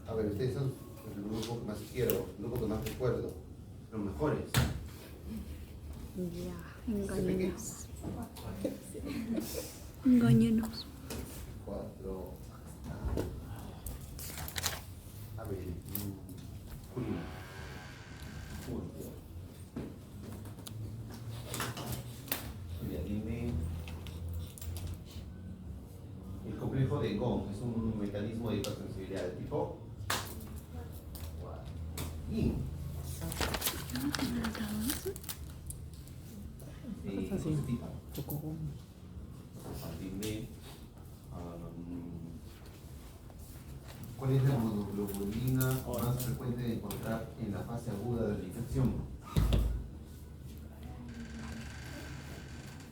A ver, ustedes son el grupo que más quiero, el grupo que más recuerdo. Los mejores. Ya, engáñenos. Engáñenos. 4. A ver, Julio. Julia, dime. El complejo de Gong es un mecanismo de hipersensibilidad de tipo Yin. Positivo. Dime. ¿Cuál es la monoglobulina más frecuente de encontrar en la fase aguda de la infección?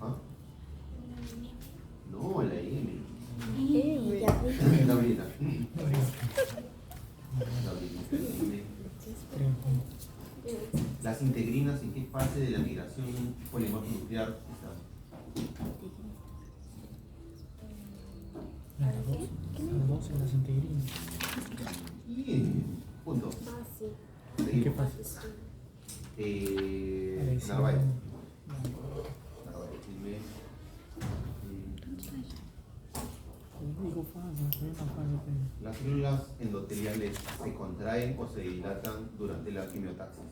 ¿Ah? No, la M. Gabriela. Las integrinas, ¿en qué fase de la migración polimorfonuclear están? Las dos en las integrinas. Bien, punto. ¿En qué fase? Narváez. Digo fase, no fase. Las células endoteliales se contraen o se dilatan durante la quimiotaxis.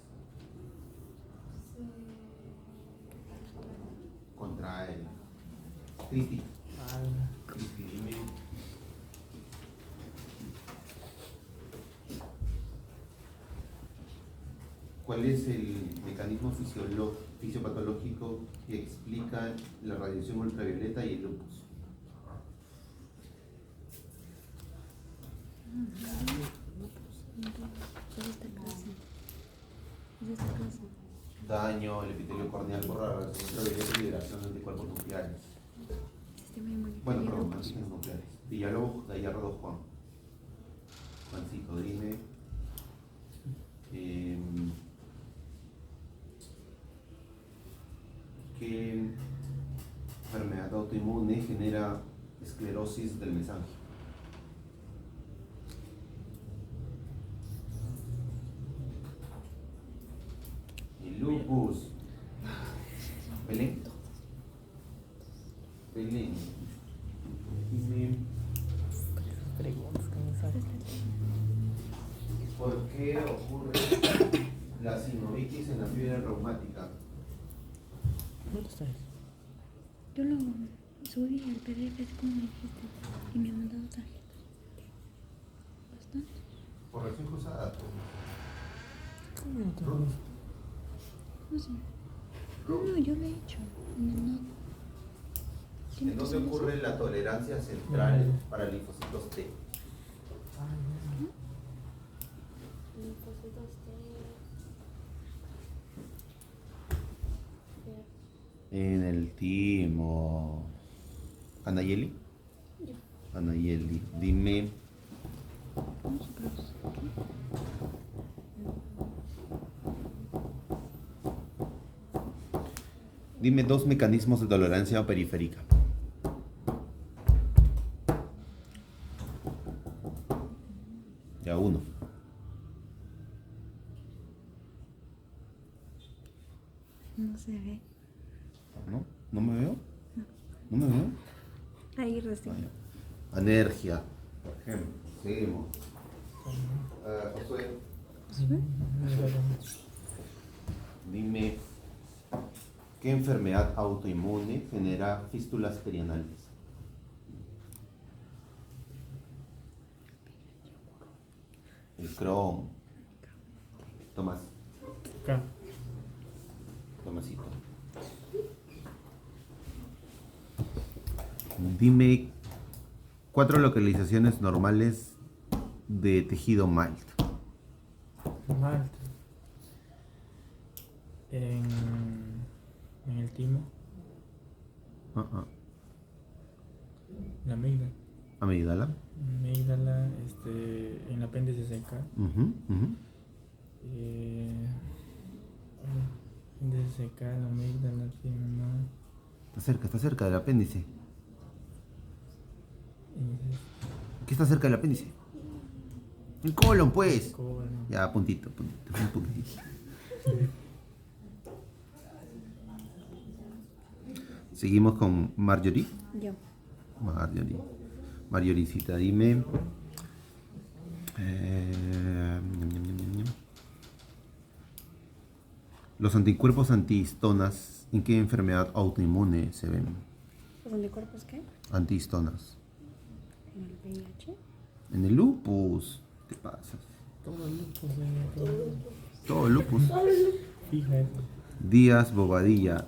Contraen. Cristi. Cristi, dime. ¿Cuál es el mecanismo fisiopatológico que explica la radiación ultravioleta y el lupus? Daño al epitelio corneal por la radiación ultravioleta y liberación de anticuerpos nucleares. Bueno, perdón, antígenos nucleares. Villalobos, Gallardo, Juan. Juancito, dime. ¿Qué enfermedad autoinmune genera esclerosis del mesangio? El lupus. Belén. Belén. Dime. ¿Por qué ocurre la sinovitis en la fiebre reumática? ¿Dónde está eso? Yo lo subí al PDF, es como dijiste, y me han mandado tarjetas. Bastante. Por recién cruzada. ¿Cómo no te ¿No? No sé. No, yo lo he hecho. No. ¿En dónde ocurre la tolerancia central para linfocitos T? En el timo. ¿Anayeli? Anayeli, dime. Dime dos mecanismos de tolerancia periférica. Ya uno. No se ve. ¿No? ¿No me veo? ¿No me veo? Ahí recién. Anergia, por ejemplo. Seguimos. Josué, dime, ¿qué enfermedad autoinmune genera fístulas perianales? El Crohn. Tomás. Acá. Tomasito. Dime 4 localizaciones normales de tejido Malta. Malta. En el timo. La amígdala. Amígdala. Amígdala, en el apéndice seca. Apéndice seca, la amígdala, timo. Está cerca del apéndice. ¿Qué está cerca del apéndice? El colon, pues. Colon. Ya, puntito, un puntito. Seguimos con Marjorie. Yo. Marjoricita, dime. Los anticuerpos antihistonas, ¿en qué enfermedad autoinmune se ven? ¿Los anticuerpos qué? Antihistonas. ¿En el VIH? En el lupus. ¿Qué pasa? Todo el lupus, Todo el lupus. Fija eso. Díaz Bobadilla.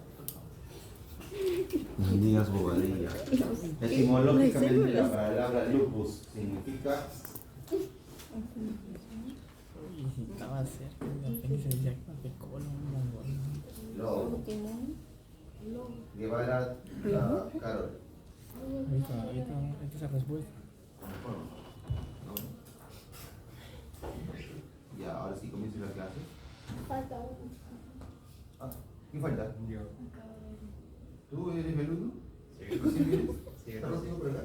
Díaz Bobadilla. Etimológicamente la palabra lupus significa Y estaba cerca del apéndice decía de colon, mongol. lobo. Guevara Carol. Ahorita esa respuesta. Ya, ahora sí comienza la clase. Falta uno. ¿Quién falta? Yo. ¿Tú eres Meluno? Sí. ¿Recién vienes? Sí. ¿Estás recién por acá?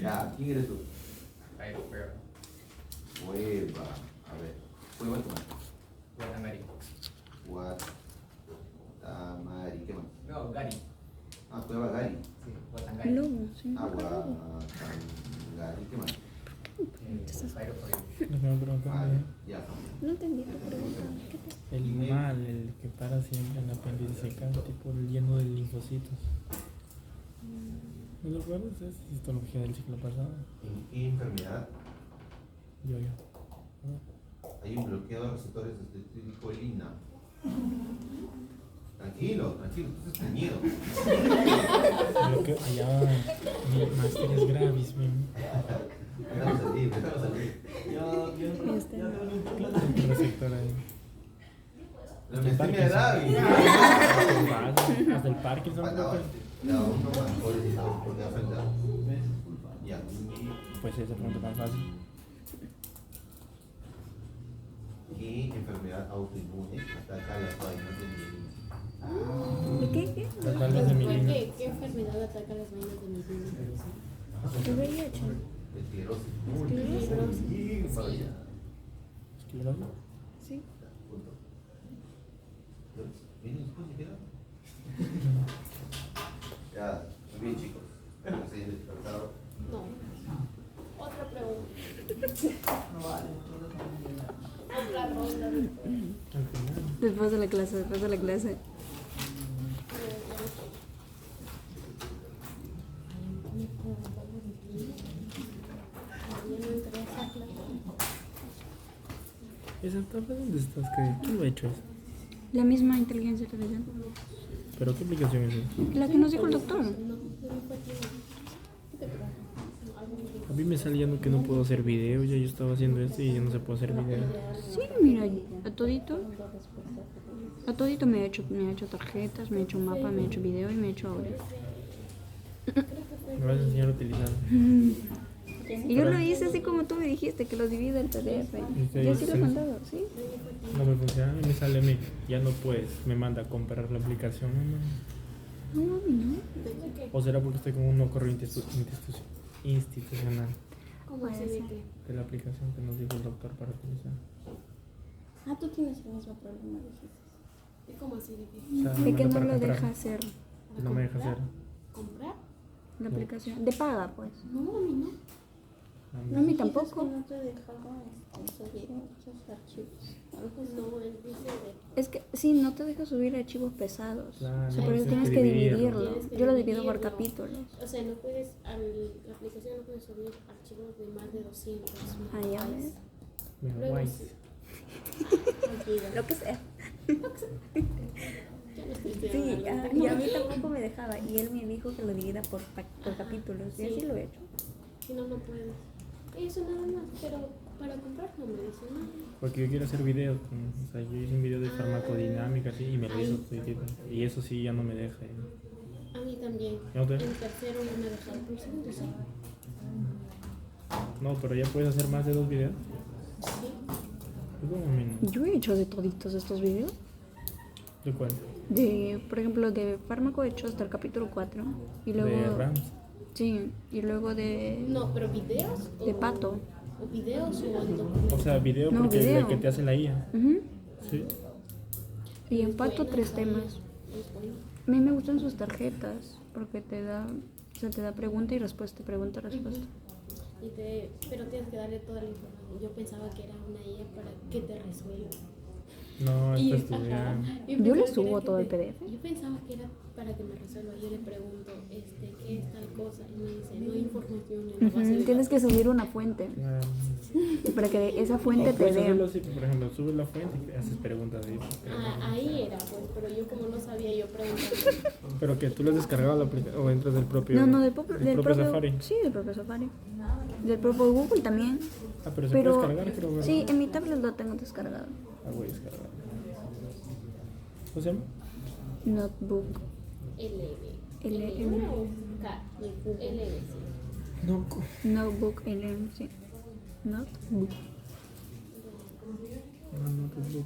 Ya, ¿quién eres tú? Ahí, pero. Hueva. A ver. Hueva tu madre. Guatamari. Guatamari. ¿Qué más? No, Gari. Hueva Gari. Sí, Guatangari. Lobo, sí. Guatangari. ¿Qué más? Pairo por ahí. Lo que me preguntan Ya. No entendí tu pregunta. ¿Qué te... el mal, el que para siempre en el apéndice seca, tipo el lleno de linfocitos. ¿No lo recuerdas? Es histología del ciclo pasado. ¿En qué enfermedad Yo. hay un bloqueo de receptores de acetilcolina? Tranquilo, tú estás miedo. Lo que allá mi máster es gravis, mi Déjalo salir. Este. receptor ahí. La mestemia de David. Hasta el Parkinson. Falta ahora. Ya, uno más, pobrecito, porque va a faltar. Ya. Pues esa pregunta tan fácil. ¿Qué enfermedad autoinmune ataca las vainas del mielina? ¿Qué? Las valvas de Milina. ¿Qué enfermedad ataca las vainas de mis niños? ¿El VIH? Esclerosis. Esclerosis. Vaya. ¿Esclerosis? Sí. Punto. ¿Viene después de quedar? Ya, muy bien, chicos. ¿Se hayan despertado? No. Otra pregunta. Otra ronda. Al final. Después de la clase. ¿Esa tabla dónde estás? ¿Quién lo ha hecho eso? La misma inteligencia artificial. ¿Pero qué aplicación es esa? La que nos dijo el doctor. A mí me salía que no puedo hacer video, ya yo estaba haciendo esto y ya no se puede hacer video. Sí, mira, a todito me ha hecho tarjetas, me ha hecho mapa, me ha hecho video y me ha hecho audio. Me vas a enseñar a utilizarlo. Y yo lo hice así como tú me dijiste, que lo divide el PDF. Y así lo he mandado, ¿sí? No me funciona y me sale a mí. Ya no puedes, me manda a comprar la aplicación. No. No, mami, no. ¿O será porque estoy con un correo institucional ¿Cómo así de qué? de la aplicación que nos dijo el doctor para utilizar? Ah, tú tienes el mismo problema, dijiste. ¿Y cómo así de qué? O sea, De que manda no para lo comprar. deja hacer No me deja hacer. ¿Comprar? la aplicación. De paga, pues. No, a mí no. No, a mí tampoco. No te dejaba subir muchos archivos. No, él dice de... Es que sí, no te deja subir archivos pesados. Claro, O sea, por eso tienes tienes que que dividirlo. dividirlo. Yo lo divido por capítulos. O sea, no puedes, la aplicación no puede subir archivos de más de 200. Ah, ya ves. Mira, Luego guay. sí. Tranquila. Lo que sea. Ya no estoy Sí, estudiando y a mí tampoco me dejaba. Y él me dijo que lo divida por capítulos. Y así lo he hecho. Si no, no puedes. Eso nada más, pero para comprar no me dice nada. Porque yo quiero hacer videos. O sea, yo hice un video de farmacodinámica así, y me lo hizo toditito. Y eso sí ya no me deja. A mí también. ¿No te? En tercero no me dejaron, pero en segundo sí. No, pero ya puedes hacer más de 2 videos. Sí. ¿Cómo a mí no? Yo he hecho de toditos estos videos. ¿De cuál? De, por ejemplo, de fármaco he hecho hasta el capítulo 4. Y De luego... Rams. Sí, y luego de No, pero videos o pato. o videos o en documentos. O sea, video No, porque es video. el que te hace la IA. Ujú. Sí. Y en pato 3 temas. Es bueno. A mí me gustan sus tarjetas porque te da, o sea, te da pregunta y respuesta, pregunta, respuesta. Pero tienes que darle toda la información. Yo pensaba que era una IA para que te resuelva. No, Y, es para estudiar. ajá, Yo pensaba le que subo era que todo el te- PDF. Yo pensaba que era para que me resuelva. Yo le pregunto, ¿qué es tal cosa? Y me dice, no hay información en la base de Tienes que datos. subir una fuente para que esa fuente O te puedes dé. hacerlo así, por ejemplo, subes la fuente y haces preguntas ahí. Ahí era, pues, pero yo como no sabía, yo preguntaba. Pero que tú lo has descargado la aplicación o entras del propio, No, del del propio Safari. Sí, del propio Safari. Del propio Google también. Ah, pero se Pero puede descargar, creo, ¿verdad? sí, en mi tablet lo tengo descargado. Ah, voy a descargar. ¿Cómo se llama? Notebook. LM o K, LM, sí. No. Notebook LM, sí. Notebook.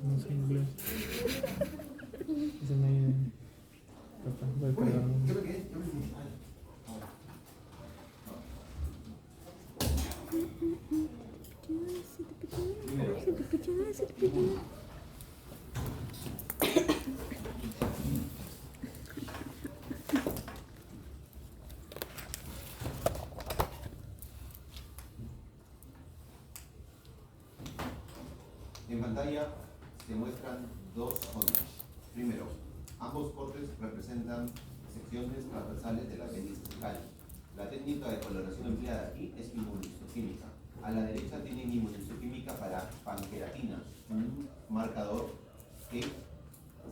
No sé inglés. Se me... Voy a descargar uno. Yo me quedé. En pantalla se muestran dos zonas. Primero, ambos cortes representan secciones transversales del apéndice bucal. La técnica de coloración empleada aquí es inmunohistoquímica. A la derecha tienen inmunohistoquímica para pancreatina, un marcador que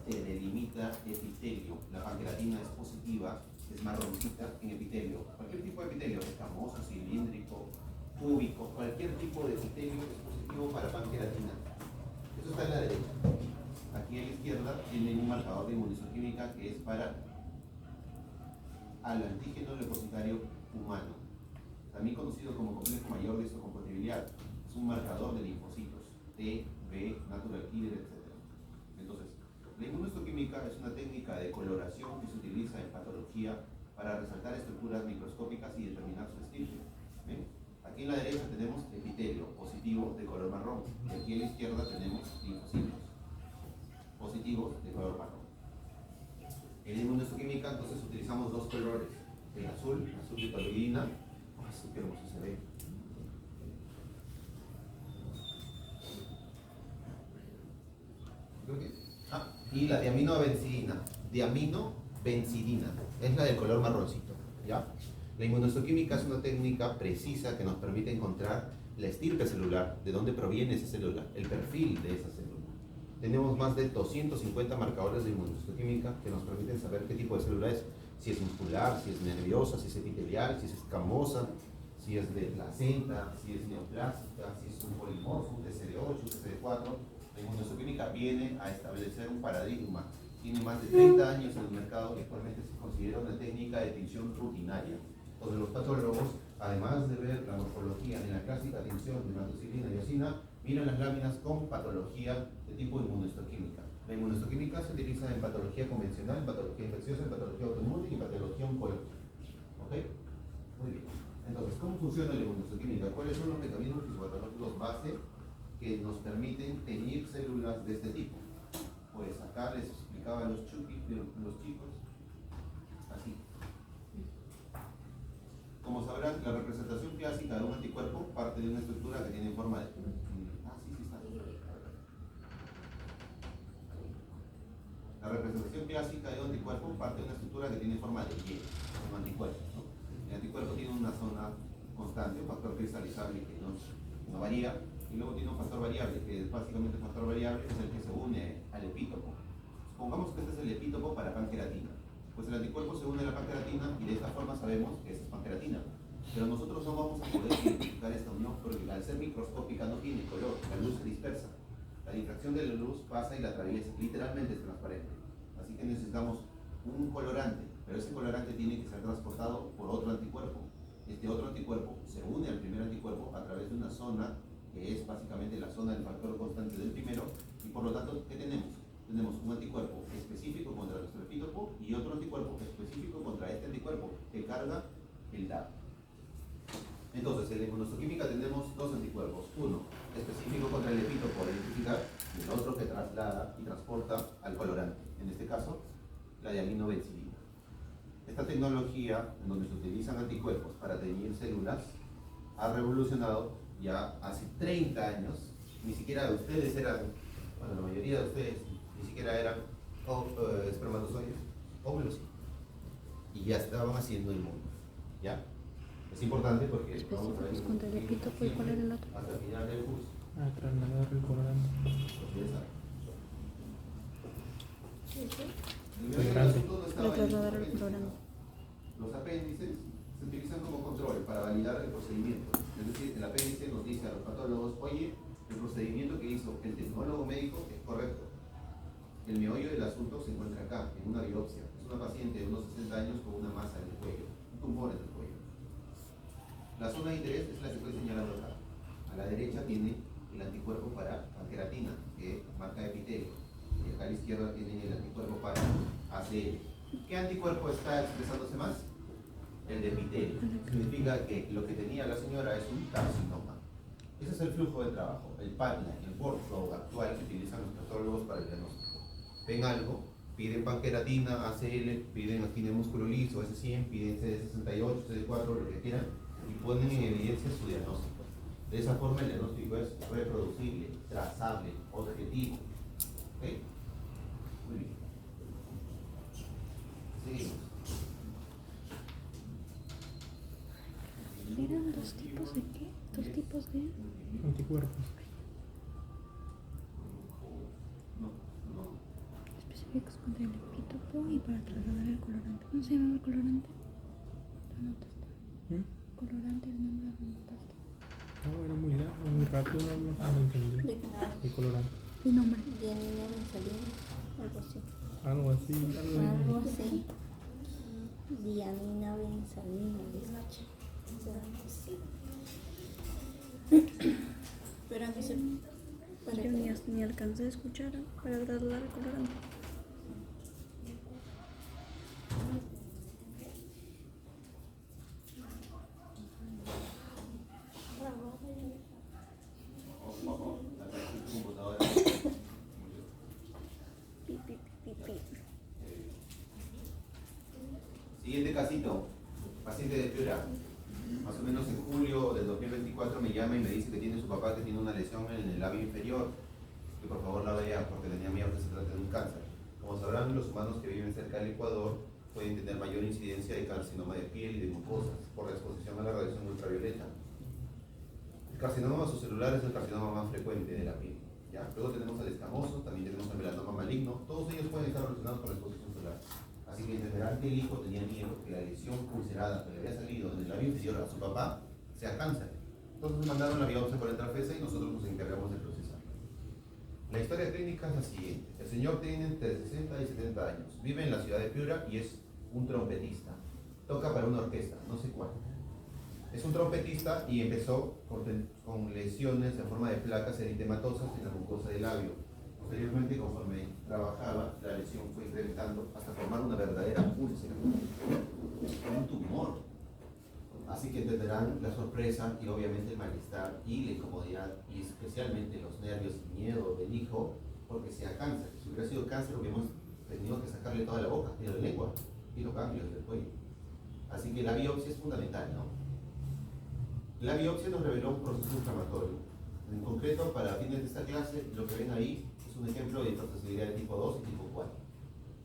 delimita epitelio. La pancreatina es positiva, es marroncita en epitelio. Cualquier tipo de epitelio, escamoso, cilíndrico, cúbico, cualquier tipo de epitelio es positivo para pancreatina. Eso está en la derecha. Aquí a la izquierda tienen un marcador de inmunohistoquímica que es para al antígeno leucocitario humano, también conocido como complejo mayor de histocompatibilidad. Es un marcador de linfocitos, T, B, natural killer, etc. Entonces, la inmunohistoquímica es una técnica de coloración que se utiliza en patología para resaltar estructuras microscópicas y determinar su estirpe. ¿Ven? Aquí en la derecha tenemos epitelio positivo de color marrón, y aquí a la izquierda tenemos linfocitos positivos de color marrón. En inmunohistoquímica entonces utilizamos dos colores, el azul de toluidina, así que hermoso se ve. Y la diaminobencidina, es la del color marroncito, ¿ya? La inmunohistoquímica es una técnica precisa que nos permite encontrar la estirpe celular, de dónde proviene esa célula, el perfil de esa célula. Tenemos más de 250 marcadores de inmunohistoquímica que nos permiten saber qué tipo de célula es, si es muscular, si es nerviosa, si es epitelial, si es escamosa, si es de placenta, si es neoplásica, si es un polimorfo, un TCD8, un TCD4. La inmunohistoquímica viene a establecer un paradigma. Tiene más de 30 años en el mercado y actualmente se considera una técnica de tinción rutinaria, donde los patólogos, además de ver la morfología en la clásica tinción de hematocilina y eosina, miran las láminas con patología de tipo inmunohistoquímica. La inmunohistoquímica se utiliza en patología convencional, en patología infecciosa, en patología autoinmune y en patología oncológica. ¿Ok? Muy bien. Entonces, ¿cómo funciona la inmunohistoquímica? ¿Cuáles son los mecanismos fisiopatológicos base que nos permiten teñir células de este tipo? Pues acá les explicaba a los chicos, así. Como sabrán, la representación clásica de un anticuerpo parte de una estructura que tiene forma de... La representación clásica de un anticuerpo parte de una estructura que tiene forma de Y, como anticuerpo, ¿no? El anticuerpo tiene una zona constante, un factor cristalizable que no varía, y luego tiene un factor variable, que es básicamente el factor variable es el que se une al epítopo. Supongamos que este es el epítopo para pancreatina. Pues el anticuerpo se une a la pancreatina y de esta forma sabemos que esa es pancreatina. Pero nosotros no vamos a poder identificar esta unión porque al ser microscópica no tiene color, la luz se dispersa. La difracción de la luz pasa y la atraviesa, literalmente es transparente. Así que necesitamos un colorante, pero ese colorante tiene que ser transportado por otro anticuerpo. Este otro anticuerpo se une al primer anticuerpo a través de una zona que es básicamente la zona del factor constante del primero, y por lo tanto, ¿qué tenemos? Tenemos un anticuerpo específico contra nuestro epítopo y otro anticuerpo específico contra este anticuerpo que carga el DAP. Entonces, en la inmunohistoquímica tenemos dos anticuerpos. Uno específico contra el epítopo por identificar y el otro que traslada y transporta al colorante. En este caso, la diaminobencilina. Esta tecnología, en donde se utilizan anticuerpos para teñir células, ha revolucionado ya hace 30 años. Ni siquiera ustedes eran, bueno, la mayoría de ustedes ni siquiera eran espermatozoides, óvulos, y ya estaban haciendo el mundo. ¿Ya? Es importante porque vamos a ver Contra el epítopo, ¿y cuál era el otro? hasta el final del curso. Trasladar el colorante. Ustedes saben. Primero, el Grande. asunto no estaba Para en trasladar los el colorante. Los apéndices se utilizan como control para validar el procedimiento. Es decir, el apéndice nos dice a los patólogos, oye, el procedimiento que hizo el tecnólogo médico es correcto. El meollo del asunto se encuentra acá, en una biopsia. Es una paciente de unos 60 años con una masa en el cuello, un tumor en el cuello. La zona de interés es la que estoy señalando acá. A la derecha tiene el anticuerpo para pancreatina, que marca epitelio. Y acá a la izquierda tienen el anticuerpo para ACL. ¿Qué anticuerpo está expresándose más? El de epitelio. Significa que lo que tenía la señora es un carcinoma. Ese es el flujo de trabajo, el pipeline, el workflow actual que utilizan los patólogos para el diagnóstico. Ven algo, piden pancreatina, ACL, piden actina de músculo liso, S100, piden CD68, CD4, lo que quieran, y ponen en evidencia su diagnóstico. De esa forma el diagnóstico es reproducible, trazable, objetivo. ¿Ok? Muy bien. Seguimos. ¿Eran dos tipos de qué? ¿Dos tipos de...? Anticuerpos. Específicos contra el epítopo y para trasladar el colorante. ¿Cómo se llama el colorante? Lo anotaste. Colorante, el nombre lo anotaste. No, era muy largo, muy rápido, no entendí. ¿De qué? El colorante. El nombre. Diamina bensalina. Algo así. Algo así, Algo así. Diamina bensalina. Pero no sé. Yo ni alcancé a escuchar para trasladar el colorante. Pi, pi, pi, pi. Siguiente casito, paciente de Piura. Más o menos en julio del 2024 me llama y me dice que tiene su papá que tiene una lesión en el labio inferior, que por favor la vea porque tenía miedo que se trate de un cáncer. Como sabrán, los humanos que viven cerca del Ecuador pueden tener mayor incidencia de carcinoma de piel y de mucosas por la exposición a la radiación ultravioleta. El carcinoma celular es el carcinoma más frecuente de la piel. ¿Ya? Luego tenemos al escamoso, también tenemos al melanoma maligno, todos ellos pueden estar relacionados con la exposición solar. Así que entenderán que el hijo tenía miedo que la lesión ulcerada que le había salido en el labio inferior a su papá sea cáncer. Entonces nos mandaron la biopsia por intrafesa y nosotros nos encargamos de procesarla. La historia clínica es la siguiente. El señor tiene entre 60 y 70 años, vive en la ciudad de Piura y es un trompetista. Toca para una orquesta, no sé cuál. Es un trompetista y empezó con lesiones en forma de placas eritematosas en la mucosa del labio. Posteriormente, conforme trabajaba, la lesión fue incrementando hasta formar una verdadera úlcera, un tumor. Así que entenderán la sorpresa y obviamente el malestar y la incomodidad y especialmente los nervios y miedo del hijo porque sea cáncer. Si hubiera sido cáncer hubiéramos tenido que sacarle toda la boca y la lengua y los ganglios del cuello. Así que la biopsia es fundamental, ¿no? La biopsia nos reveló un proceso inflamatorio. En concreto, para fines de esta clase, lo que ven ahí es un ejemplo de hipersensibilidad de tipo 2 y tipo 4.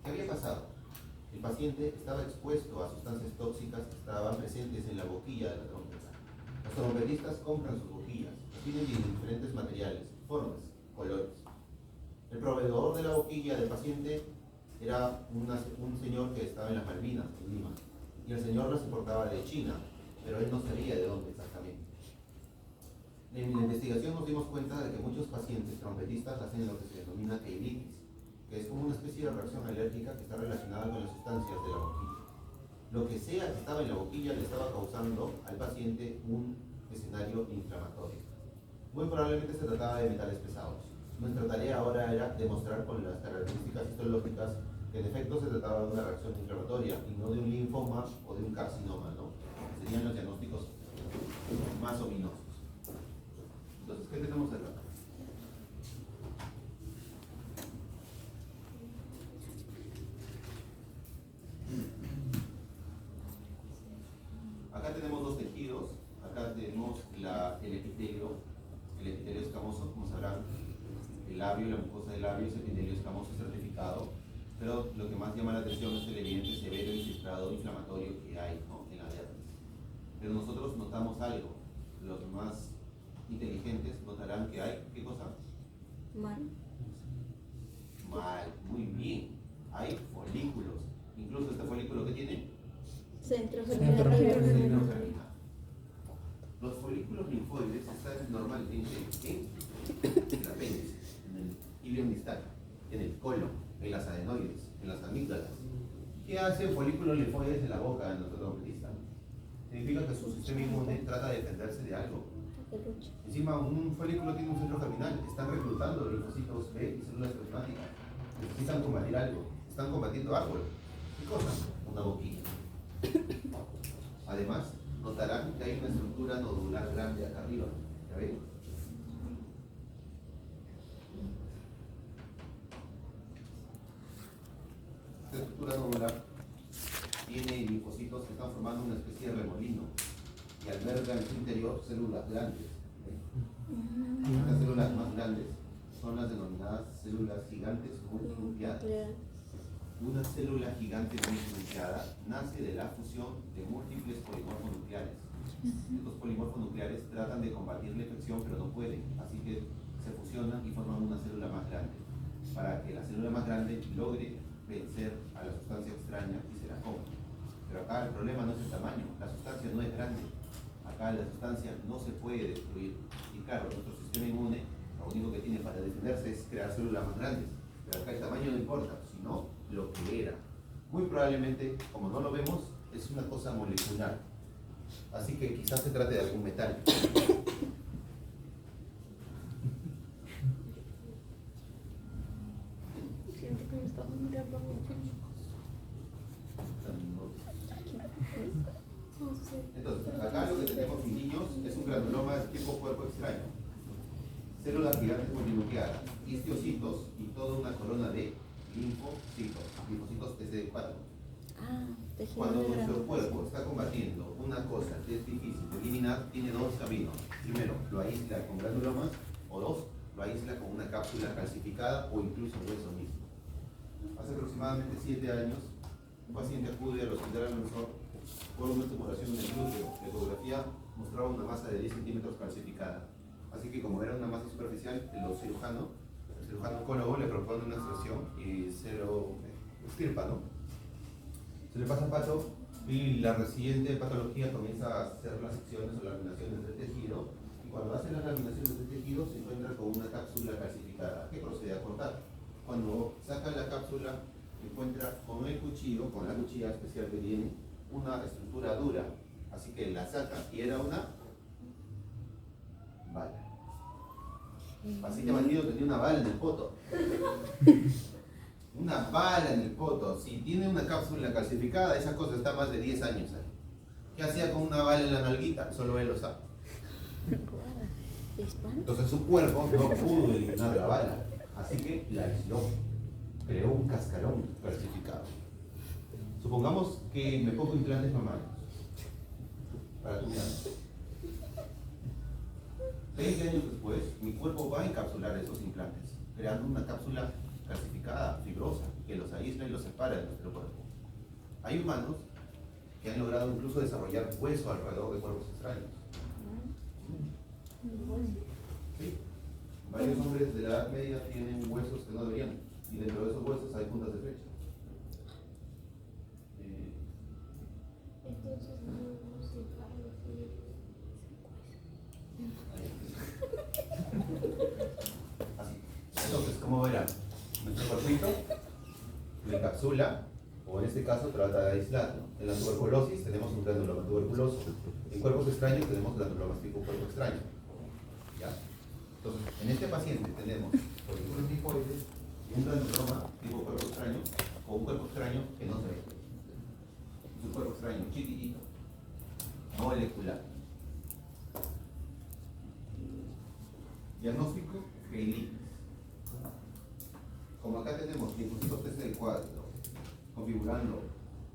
¿Qué había pasado? El paciente estaba expuesto a sustancias tóxicas que estaban presentes en la boquilla de la trompeta. Los trompetistas compran sus boquillas, tienen diferentes materiales, formas, colores. El proveedor de la boquilla del paciente era un señor que estaba en las Malvinas, en Lima, y el señor las importaba de China, pero él no sabía de dónde exactamente. En la investigación nos dimos cuenta de que muchos pacientes trompetistas hacen lo que se denomina eilitis, que es como una especie de reacción alérgica que está relacionada con las sustancias de la boquilla. Lo que sea que estaba en la boquilla le estaba causando al paciente un escenario inflamatorio. Muy probablemente se trataba de metales pesados. Nuestra tarea ahora era demostrar con las características histológicas que en efecto se trataba de una reacción inflamatoria y no de un linfoma o de un carcinoma, ¿no? labio, la mucosa del labio, ese epitelio escamoso certificado, pero lo que más llama la atención es el evidente severo infiltrado inflamatorio que hay, ¿no?, en la dermis. Pero nosotros notamos algo, los más inteligentes notarán que hay, ¿qué cosa? Mal. Mal, muy bien, hay folículos, incluso este folículo que tiene Centro Centro germinal. germinal. Los folículos linfoides están normalmente en el apéndice, en el ilion distal, en el colon, en las adenoides, en las amígdalas. ¿Qué hace el folículo linfoides en la boca de nuestro trompetista? Significa que su sistema inmune trata de defenderse de algo. Encima, un folículo tiene un centro germinal, están reclutando linfocitos B y células plasmáticas. Necesitan combatir algo, están combatiendo algo. ¿Qué cosa? Una boquilla. Además, notarán que hay una estructura nodular grande acá arriba. ¿Ya ven? Esta estructura nodular tiene linfocitos que están formando una especie de remolino y alberga en su interior células grandes. ¿Ven? Estas células más grandes son las denominadas células gigantes multinucleadas. Una célula gigante multinucleada nace de la fusión de múltiples polimorfos nucleares. Estos polimorfos nucleares tratan de combatir la infección, pero no pueden, así que se fusionan y forman una célula más grande, para que la célula más grande logre vencer a la sustancia extraña y se la coma. Pero acá el problema no es el tamaño, la sustancia no es grande, acá la sustancia no se puede destruir. Y claro, nuestro sistema inmune lo único que tiene para defenderse es crear células más grandes, pero acá el tamaño no importa, sino lo que era. Muy probablemente, como no lo vemos, es una cosa molecular. Así que quizás se trate de algún metal. Siento que me estaba mirando mucho. Entonces, acá lo que tenemos en niños es un granuloma de tipo cuerpo extraño. Células gigantes multinucleadas, histocitos y toda una corona de linfocitos, linfocitos TCD4. Cuando nuestro cuerpo está combatiendo una cosa que es difícil de eliminar, tiene dos caminos. Primero, lo aísla con granulomas, o dos, lo aísla con una cápsula calcificada o incluso hueso mismo. Hace aproximadamente 7 años, un paciente acude al hospital Almanzor por una tumoración en el glúteo. La ecografía mostraba una masa de 10 centímetros calcificada. Así que como era una masa superficial, el cirujano oncólogo le propone una extracción y se lo extirpa, ¿no? Se le pasa paso y la siguiente patología comienza a hacer las secciones o las laminaciones del tejido, y cuando hace las laminaciones del tejido se encuentra con una cápsula calcificada que procede a cortar. Cuando saca la cápsula encuentra con el cuchillo, con la cuchilla especial que tiene, una estructura dura, así que la saca y era una bala. Así que bandido tenía una bala en el poto. Una bala en el poto. Si tiene una cápsula calcificada, esa cosa está más de 10 años ahí. ¿Qué hacía con una bala en la nalguita? Solo él lo sabe. Entonces su cuerpo no pudo eliminar la bala, así que la aisló. Creó un cascarón calcificado. Supongamos que me pongo implantes mamarios para tu mirada. 20 años después, mi cuerpo va a encapsular esos implantes, creando una cápsula calcificada, fibrosa, que los aísla y los separa de nuestro cuerpo. Hay humanos que han logrado incluso desarrollar hueso alrededor de cuerpos extraños. Sí. Varios hombres de la Edad Media tienen huesos que no deberían, y dentro de esos huesos hay puntas de flecha. Entonces no se para Así. Entonces, ¿cómo verán? Nuestro cuerpito lo encapsula, o en este caso trata de aislarlo. En la tuberculosis tenemos un granuloma tuberculoso. En cuerpos extraños tenemos granulomas tipo cuerpo extraño. ¿Ya? Entonces, en este paciente tenemos folículos linfoides y un granuloma tipo cuerpo extraño, o un cuerpo extraño que no se ve. Es un cuerpo extraño chiquitito, molecular. Diagnóstico, Bailey. Como acá tenemos linfocitos TCD4 configurando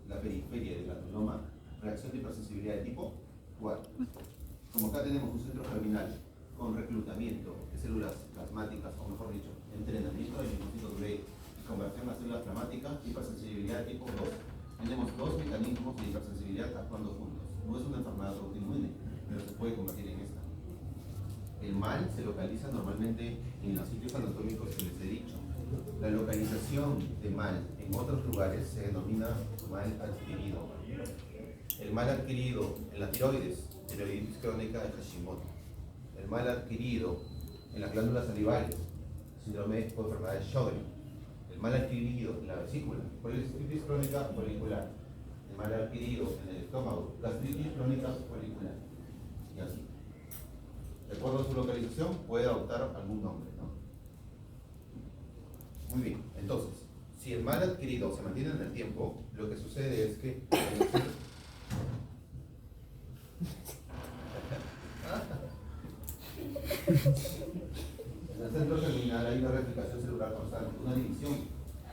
la periferia del granuloma, reacción de hipersensibilidad de tipo 4. Como acá tenemos un centro germinal con reclutamiento de células plasmáticas, o mejor dicho, entrenamiento de linfocitos B, conversión a células plasmáticas, hipersensibilidad tipo 2. Tenemos dos mecanismos de hipersensibilidad actuando juntos. No es una enfermedad autoinmune, pero se puede convertir en esta. El mal se localiza normalmente en los sitios anatómicos que les he dicho. La localización de mal en otros lugares se denomina mal adquirido. El mal adquirido en la tiroides, tiroiditis crónica de Hashimoto. El mal adquirido en las glándulas salivales, síndrome o enfermedad de Sjögren. El mal adquirido en la vesícula, colitis crónica folicular. El mal adquirido en el estómago, gastritis crónica folicular. Y así. De acuerdo a su localización, puede adoptar algún nombre, ¿no? Muy bien, entonces, si el mal adquirido se mantiene en el tiempo, lo que sucede es que en el centro terminal hay una replicación celular constante, una división.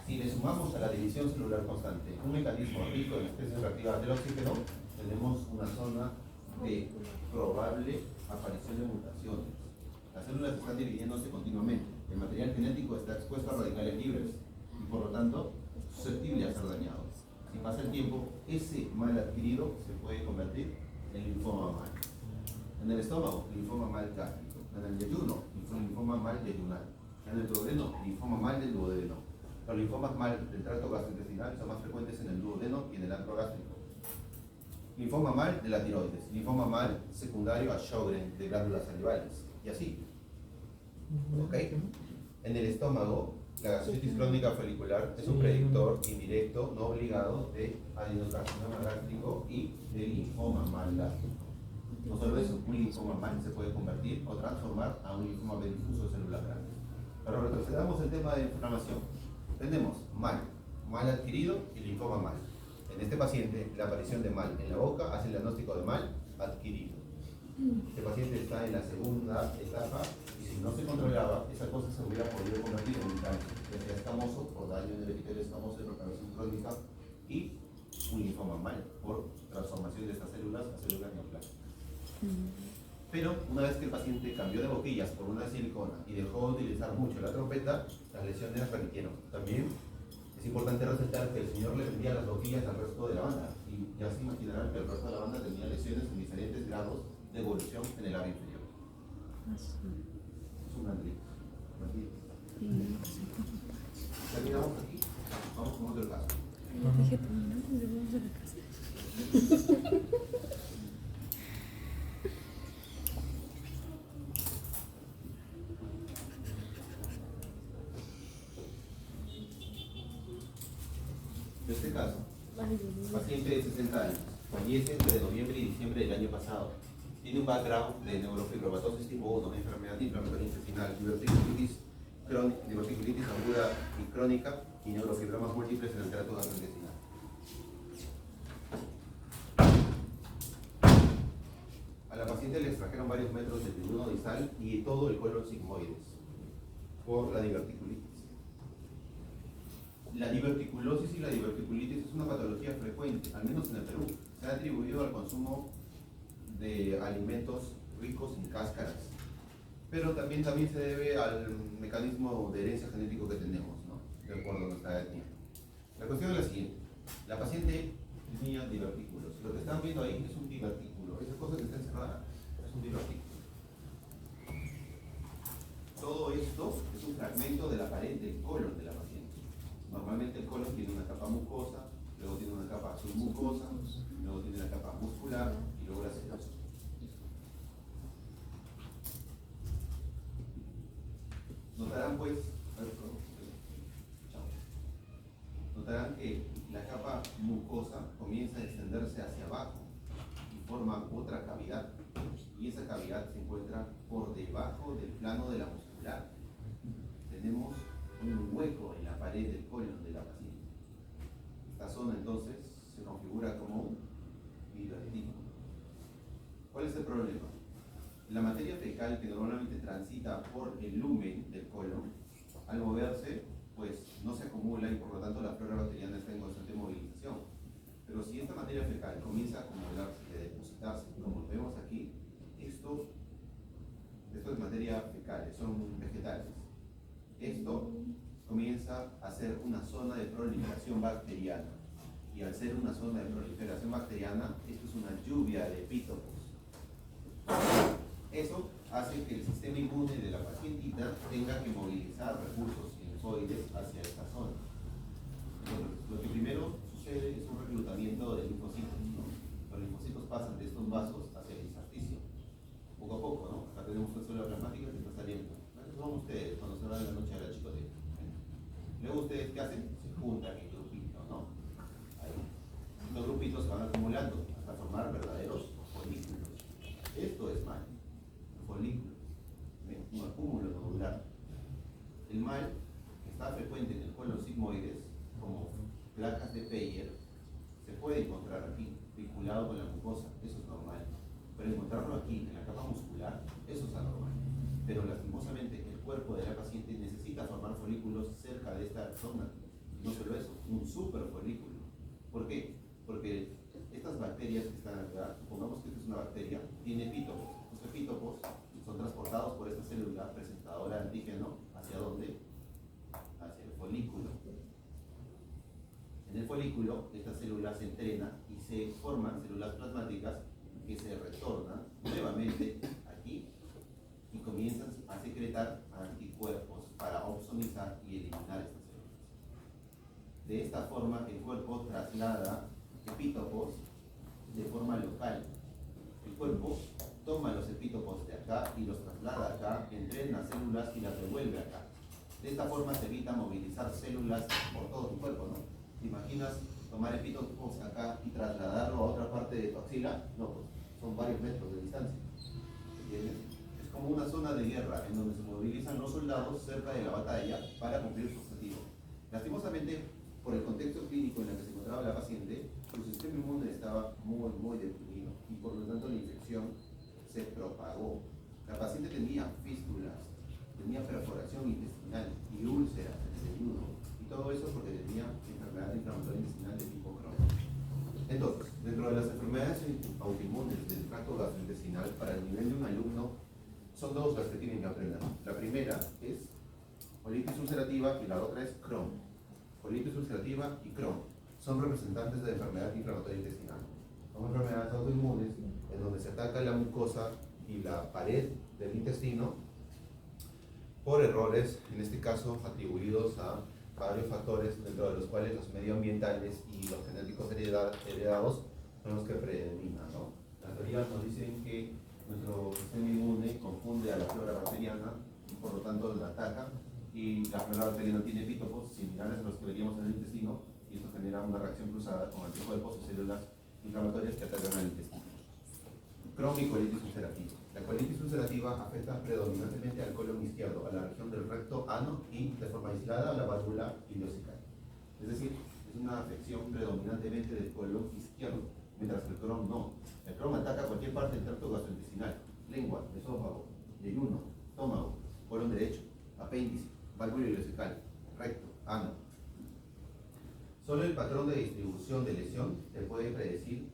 Si le sumamos a la división celular constante un mecanismo rico en especies reactivas del oxígeno, tenemos una zona de probable aparición de mutaciones. Las células están dividiéndose continuamente. El material genético está expuesto a radicales libres y por lo tanto susceptible a ser dañado. Si pasa el tiempo, ese mal adquirido se puede convertir en linfoma mal. En el estómago, linfoma mal gástrico. En el yeyuno, linfoma mal yeyunal. En el duodeno, linfoma mal del duodeno. Los linfomas mal del tracto gastrointestinal son más frecuentes en el duodeno y en el antro gástrico. Linfoma mal de la tiroides, linfoma mal secundario a Sjögren de glándulas salivales, y así. ¿Ok? En el estómago, la gastritis crónica folicular es un predictor indirecto, no obligado, de adenocarcinoma gástrico y de linfoma mal gástrico. No solo eso, un linfoma mal se puede convertir o transformar a un linfoma B difuso de células grandes. Pero retrocedamos el tema de inflamación. Tenemos mal adquirido y linfoma mal. En este paciente, la aparición de mal en la boca hace el diagnóstico de mal adquirido. Este paciente está en la segunda etapa y si no se controlaba, esa cosa se hubiera podido convertir en un cáncer, ya sea escamoso por daño en el epitelio escamoso de propagación crónica y un linfoma mal por transformación de estas células a células neoplásicas. Pero una vez que el paciente cambió de boquillas por una de silicona y dejó de utilizar mucho la trompeta, las lesiones remitieron. También es importante resaltar que el señor le vendía las boquillas al resto de la banda y ya se imaginarán que el resto de la banda tenía lesiones en diferentes grados de evolución en el labio inferior. Es un gran riesgo. Terminamos aquí. Vamos con otro caso. Dije, terminamos y vamos a la casa. En este caso, Ay, Dios mío. paciente de 60 años, fallece entre noviembre y diciembre del año pasado. Tiene un background de neurofibromatosis tipo 1, enfermedad inflamatoria intestinal, diverticulitis aguda y crónica y neurofibromas múltiples en el tracto gastrointestinal. A la paciente le extrajeron varios metros de tribuno distal y todo el colon sigmoides por la diverticulitis. La diverticulosis y la diverticulitis es una patología frecuente, al menos en el Perú. Se ha atribuido al consumo de alimentos ricos en cáscaras, pero también se debe al mecanismo de herencia genético que tenemos, ¿no? De acuerdo a nuestra etnia. La cuestión es la siguiente: la paciente tenía divertículos. Lo que están viendo ahí es un divertículo. Esa cosa que está encerrada es un divertículo. Todo esto es un fragmento de la pared del colon de la paciente. Normalmente el colon tiene una capa mucosa, luego tiene una capa submucosa, luego tiene la capa muscular y luego la serosa. Notarán pues, notarán que la capa mucosa comienza a extenderse hacia abajo y forma otra cavidad. Y esa cavidad se encuentra por debajo del plano de la muscular. Tenemos un hueco en la pared del colon de la paciente. Esta zona entonces se configura como un divertículo. ¿Cuál es el problema? La materia fecal que normalmente transita por el lumen del colon, al moverse, pues no se acumula y por lo tanto la flora bacteriana está en constante movilización. Pero si esta materia fecal comienza a acumularse y a depositarse, como vemos aquí, esto es proliferación bacteriana. Y al ser una zona de proliferación bacteriana, esto es una lluvia de epítopos. Eso hace que el sistema inmune de la pacientita tenga que movilizar recursos linfoides hacia esta zona. Entonces, lo que primero sucede es un reclutamiento de linfocitos, ¿no? Los linfocitos pasan de estos vasos hacia el intersticio, poco a poco, ¿no? Acá tenemos una célula plasmática que está saliendo. Estos son ustedes cuando se van de la noche a la chicotera. Luego ustedes, ¿qué hacen? Se juntan en grupitos, ¿no? Ahí. Los grupitos se van acumulando hasta formar verdaderos folículos. Esto es mal. Folículos. Un acúmulo nodular. El mal está frecuente en el colon sigmoides como placas de Peyer. Se puede encontrar aquí, vinculado con la mucosa. Eso es normal. Pero encontrarlo aquí, en la capa muscular, eso es anormal. Pero lastimosamente el cuerpo de la paciente necesita formar folículos cerca de esta zona. No solo eso, un superfolículo. ¿Por qué? Porque estas bacterias que están acá, supongamos que esta es una bacteria, tiene epítopos. Los epítopos son transportados por esta célula presentadora de antígeno. ¿Hacia dónde? Hacia el folículo. En el folículo, esta célula se entrena y se forman células plasmáticas que se retornan nuevamente aquí y comienzan a secretar anticuerpos para opsonizar y eliminar estas células. De esta forma, el cuerpo traslada epítopos de forma local. El cuerpo toma los epítopos de acá y los traslada acá, entrena células y las devuelve acá. De esta forma se evita movilizar células por todo tu cuerpo, ¿no? ¿Te imaginas tomar epítopos acá y trasladarlo a otra parte de tu axila? No, pues son varios metros de distancia. ¿Entiendes? Es como una zona de guerra en donde se movilizan los soldados cerca de la batalla para cumplir su objetivo. Lastimosamente, por el contexto clínico en el que se encontraba la paciente, su sistema inmune estaba muy deprimido y por lo tanto la infección se propagó. La paciente tenía fístulas, tenía perforación intestinal y úlceras en el ayuno, y todo eso porque tenía enfermedad inflamatoria intestinal de tipo Crohn. Entonces, dentro de las enfermedades autoinmunes del tracto gastrointestinal, para el nivel de un alumno, son dos las que tienen que aprender. La primera es colitis ulcerativa y la otra es Crohn. Colitis ulcerativa y Crohn son representantes de enfermedad inflamatoria intestinal. Son enfermedades autoinmunes en donde se ataca la mucosa y la pared del intestino por errores, en este caso atribuidos a varios factores, dentro de los cuales los medioambientales y los genéticos heredados son los que predominan, ¿no? Las teorías nos dicen que nuestro sistema inmune confunde a la flora bacteriana y por lo tanto la ataca, y la flora bacteriana tiene epítopos similares a los que veríamos en el intestino, y esto genera una reacción cruzada con anticuerpos o células inflamatorias que atacan al intestino. Crohn y colitis ulcerativa. La colitis ulcerativa afecta predominantemente al colon izquierdo, a la región del recto, ano y, de forma aislada, a la válvula ileocecal. Es decir, es una afección predominantemente del colon izquierdo, mientras que el Crohn no. El Crohn ataca cualquier parte del tracto gastrointestinal: lengua, esófago, yeyuno, estómago, colon derecho, apéndice, válvula ileocecal, recto, ano. Solo el patrón de distribución de lesión te puede predecir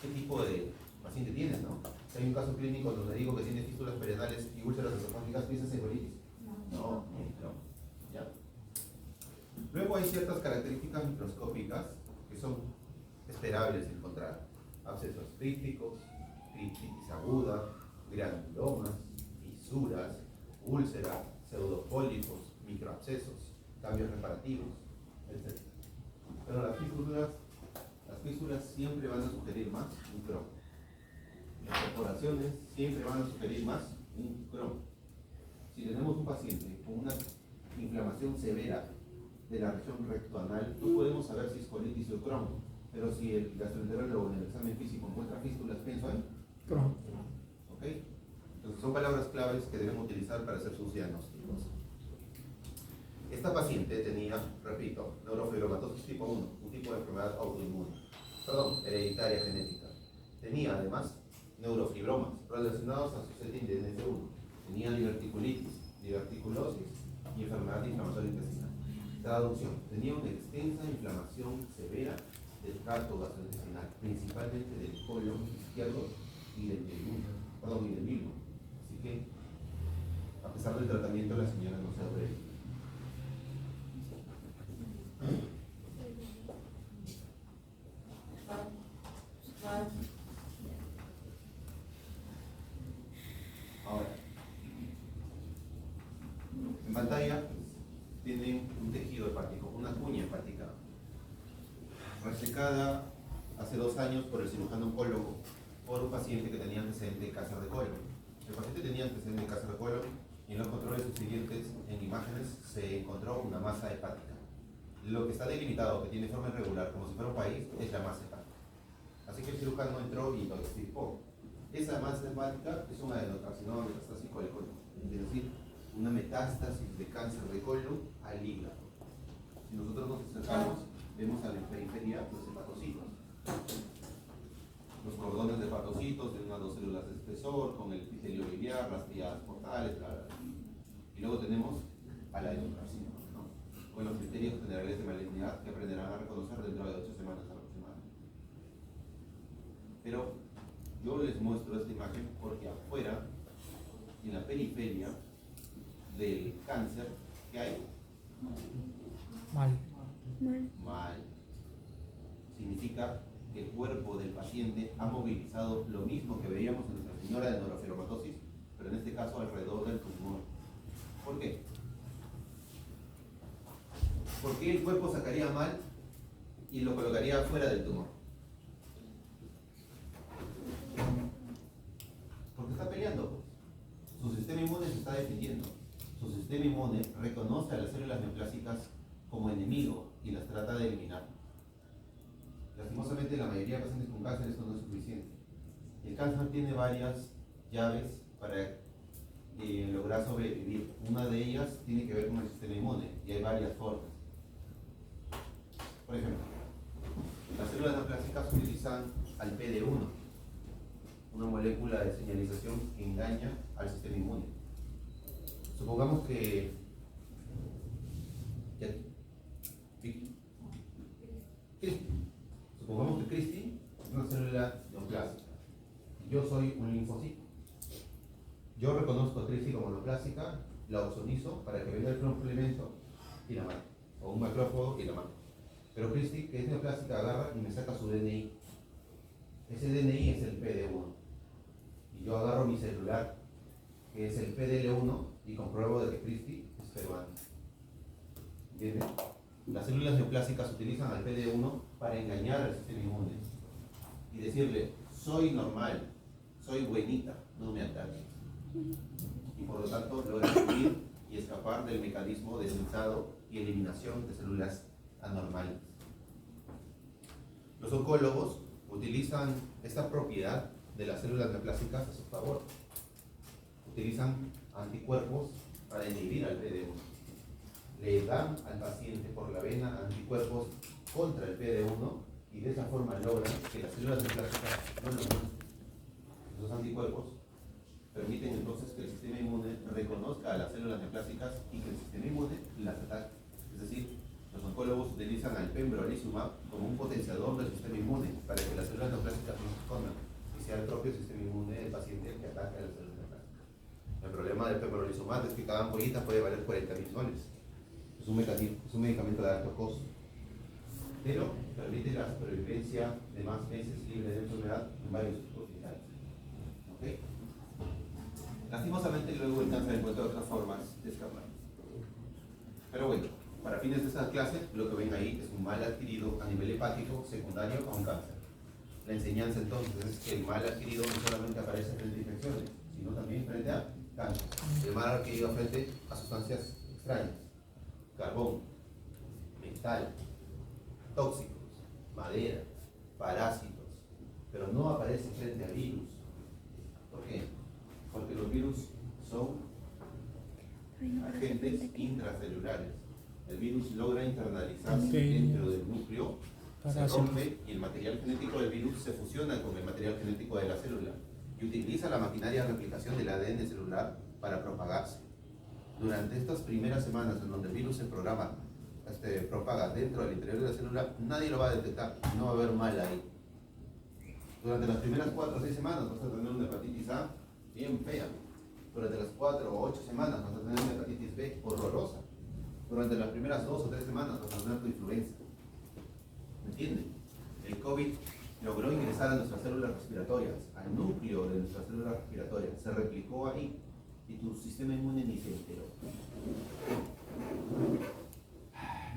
qué tipo de paciente tienes, ¿no? Si hay un caso clínico donde digo que tiene fístulas perianales y úlceras esofágicas, ¿piensas en colitis? No. ¿Ya? Luego hay ciertas características microscópicas que son esperables de encontrar: abscesos crípticos, criptitis aguda, granulomas, fisuras, úlceras, pseudopólipos, microabscesos, cambios reparativos, etc. Pero las fístulas siempre van a sugerir más un Crohn. Las perforaciones siempre van a sugerir más un Crohn. Si tenemos un paciente con una inflamación severa de la región rectoanal, no podemos saber si es colitis o Crohn, pero si el gastroenterólogo en el examen físico encuentra fístulas, pienso en Crohn. ¿Ok? Entonces son palabras claves que debemos utilizar para hacer sus diagnósticos. Esta paciente tenía, repito, neurofibromatosis tipo 1, un tipo de enfermedad autoinmune, hereditaria genética. Tenía además neurofibromas relacionados a su setting de NF1. Tenía diverticulitis, diverticulosis y enfermedad inflamatoria intestinal. Traducción: tenía una extensa inflamación severa del tracto gastrointestinal, principalmente del colon izquierdo y del milmo. Así que, a pesar del tratamiento, la señora no se sobrevivió. por un paciente que tenía antecedente de cáncer de colon. El paciente tenía antecedente de cáncer de colon y en los controles subsiguientes, en imágenes, se encontró una masa hepática. Lo que está delimitado, que tiene forma irregular, como si fuera un país, es la masa hepática. Así que el cirujano entró y lo extirpó. Esa masa hepática es un adenocarcinoma metastásico del colon, es decir, una metástasis de cáncer de colon al hígado. Si nosotros nos acercamos, vemos a la periferia los hepatocitos. Los cordones de hepatocitos de unas 2 células de espesor, con el epitelio biliar, las tríadas portales, bla, bla, bla. Y luego tenemos al adenocarcinoma, ¿no? Con los criterios generales de malignidad que aprenderán a reconocer dentro de 8 semanas aproximadamente. Pero yo les muestro esta imagen porque afuera, en la periferia del cáncer, ¿qué hay? Mal. Mal. Significa que el cuerpo del paciente ha movilizado lo mismo que veíamos en Nuestra Señora de neurofibromatosis, pero en este caso alrededor del tumor. ¿Por qué? ¿Por qué el cuerpo sacaría mal y lo colocaría fuera del tumor? Porque está peleando. Su sistema inmune se está defendiendo. Su sistema inmune reconoce a las células neoplásicas como enemigo y las trata de eliminar. Lastimosamente, en la mayoría de pacientes con cáncer esto no es suficiente. El cáncer tiene varias llaves para lograr sobrevivir. Una de ellas tiene que ver con el sistema inmune y hay varias formas. Por ejemplo, las células neoplásicas utilizan al PD-1, una molécula de señalización que engaña al sistema inmune. Supongamos que Supongamos que Cristi es una célula neoplásica. Yo soy un linfocito. Yo reconozco a Cristi como neoplásica, la ozonizo para que venga el complemento y la mate. O un macrófago y la mate. Pero Cristi, que es neoplásica, agarra y me saca su DNI. Ese DNI es el PD-1. Y yo agarro mi celular, que es el PDL1, y compruebo de que Cristi es peruana. ¿Entiendes? Las células neoplásicas utilizan al PD-1 para engañar al sistema inmune y decirle, soy normal, soy buenita, no me ataques. Y por lo tanto logran huir y escapar del mecanismo de sensado y eliminación de células anormales. Los oncólogos utilizan esta propiedad de las células neoplásicas a su favor. Utilizan anticuerpos para inhibir al PD-1. Le dan al paciente por la vena anticuerpos contra el PD-1 y de esa forma logran que las células neoplásicas no lo muestren. Esos anticuerpos permiten entonces que el sistema inmune reconozca a las células neoplásicas y que el sistema inmune las ataque. Es decir, los oncólogos utilizan al pembrolizumab como un potenciador del sistema inmune para que las células neoplásicas no se escondan y sea el propio sistema inmune del paciente el que ataque a las células neoplásicas. El problema del pembrolizumab es que cada ampollita puede valer 40.000 soles. Es un medicamento de alto costo, pero permite la supervivencia de más meses libre de enfermedad en varios hospitales. ¿Okay? Lastimosamente luego el cáncer encuentra otras formas de escapar. Pero bueno, para fines de esta clase, lo que ven ahí es un mal adquirido a nivel hepático secundario a un cáncer. La enseñanza entonces es que el mal adquirido no solamente aparece frente a infecciones, sino también frente a cáncer. El mal adquirido frente a sustancias extrañas. Carbón, metal, tóxicos, madera, parásitos, pero no aparece frente a virus. ¿Por qué? Porque los virus son agentes intracelulares. El virus logra internalizarse dentro del núcleo, se rompe y el material genético del virus se fusiona con el material genético de la célula y utiliza la maquinaria de replicación del ADN celular para propagarse. Durante estas primeras semanas en donde el virus se propaga dentro del interior de la célula, nadie lo va a detectar, no va a haber mal ahí. Durante las primeras 4 o 6 semanas vas a tener una hepatitis A bien fea. Durante las 4 o 8 semanas vas a tener una hepatitis B horrorosa. Durante las primeras 2 o 3 semanas vas a tener tu influenza. ¿Me entienden? El COVID logró ingresar a nuestras células respiratorias, al núcleo de nuestras células respiratorias, se replicó ahí. Y tu sistema inmune ni se enteró.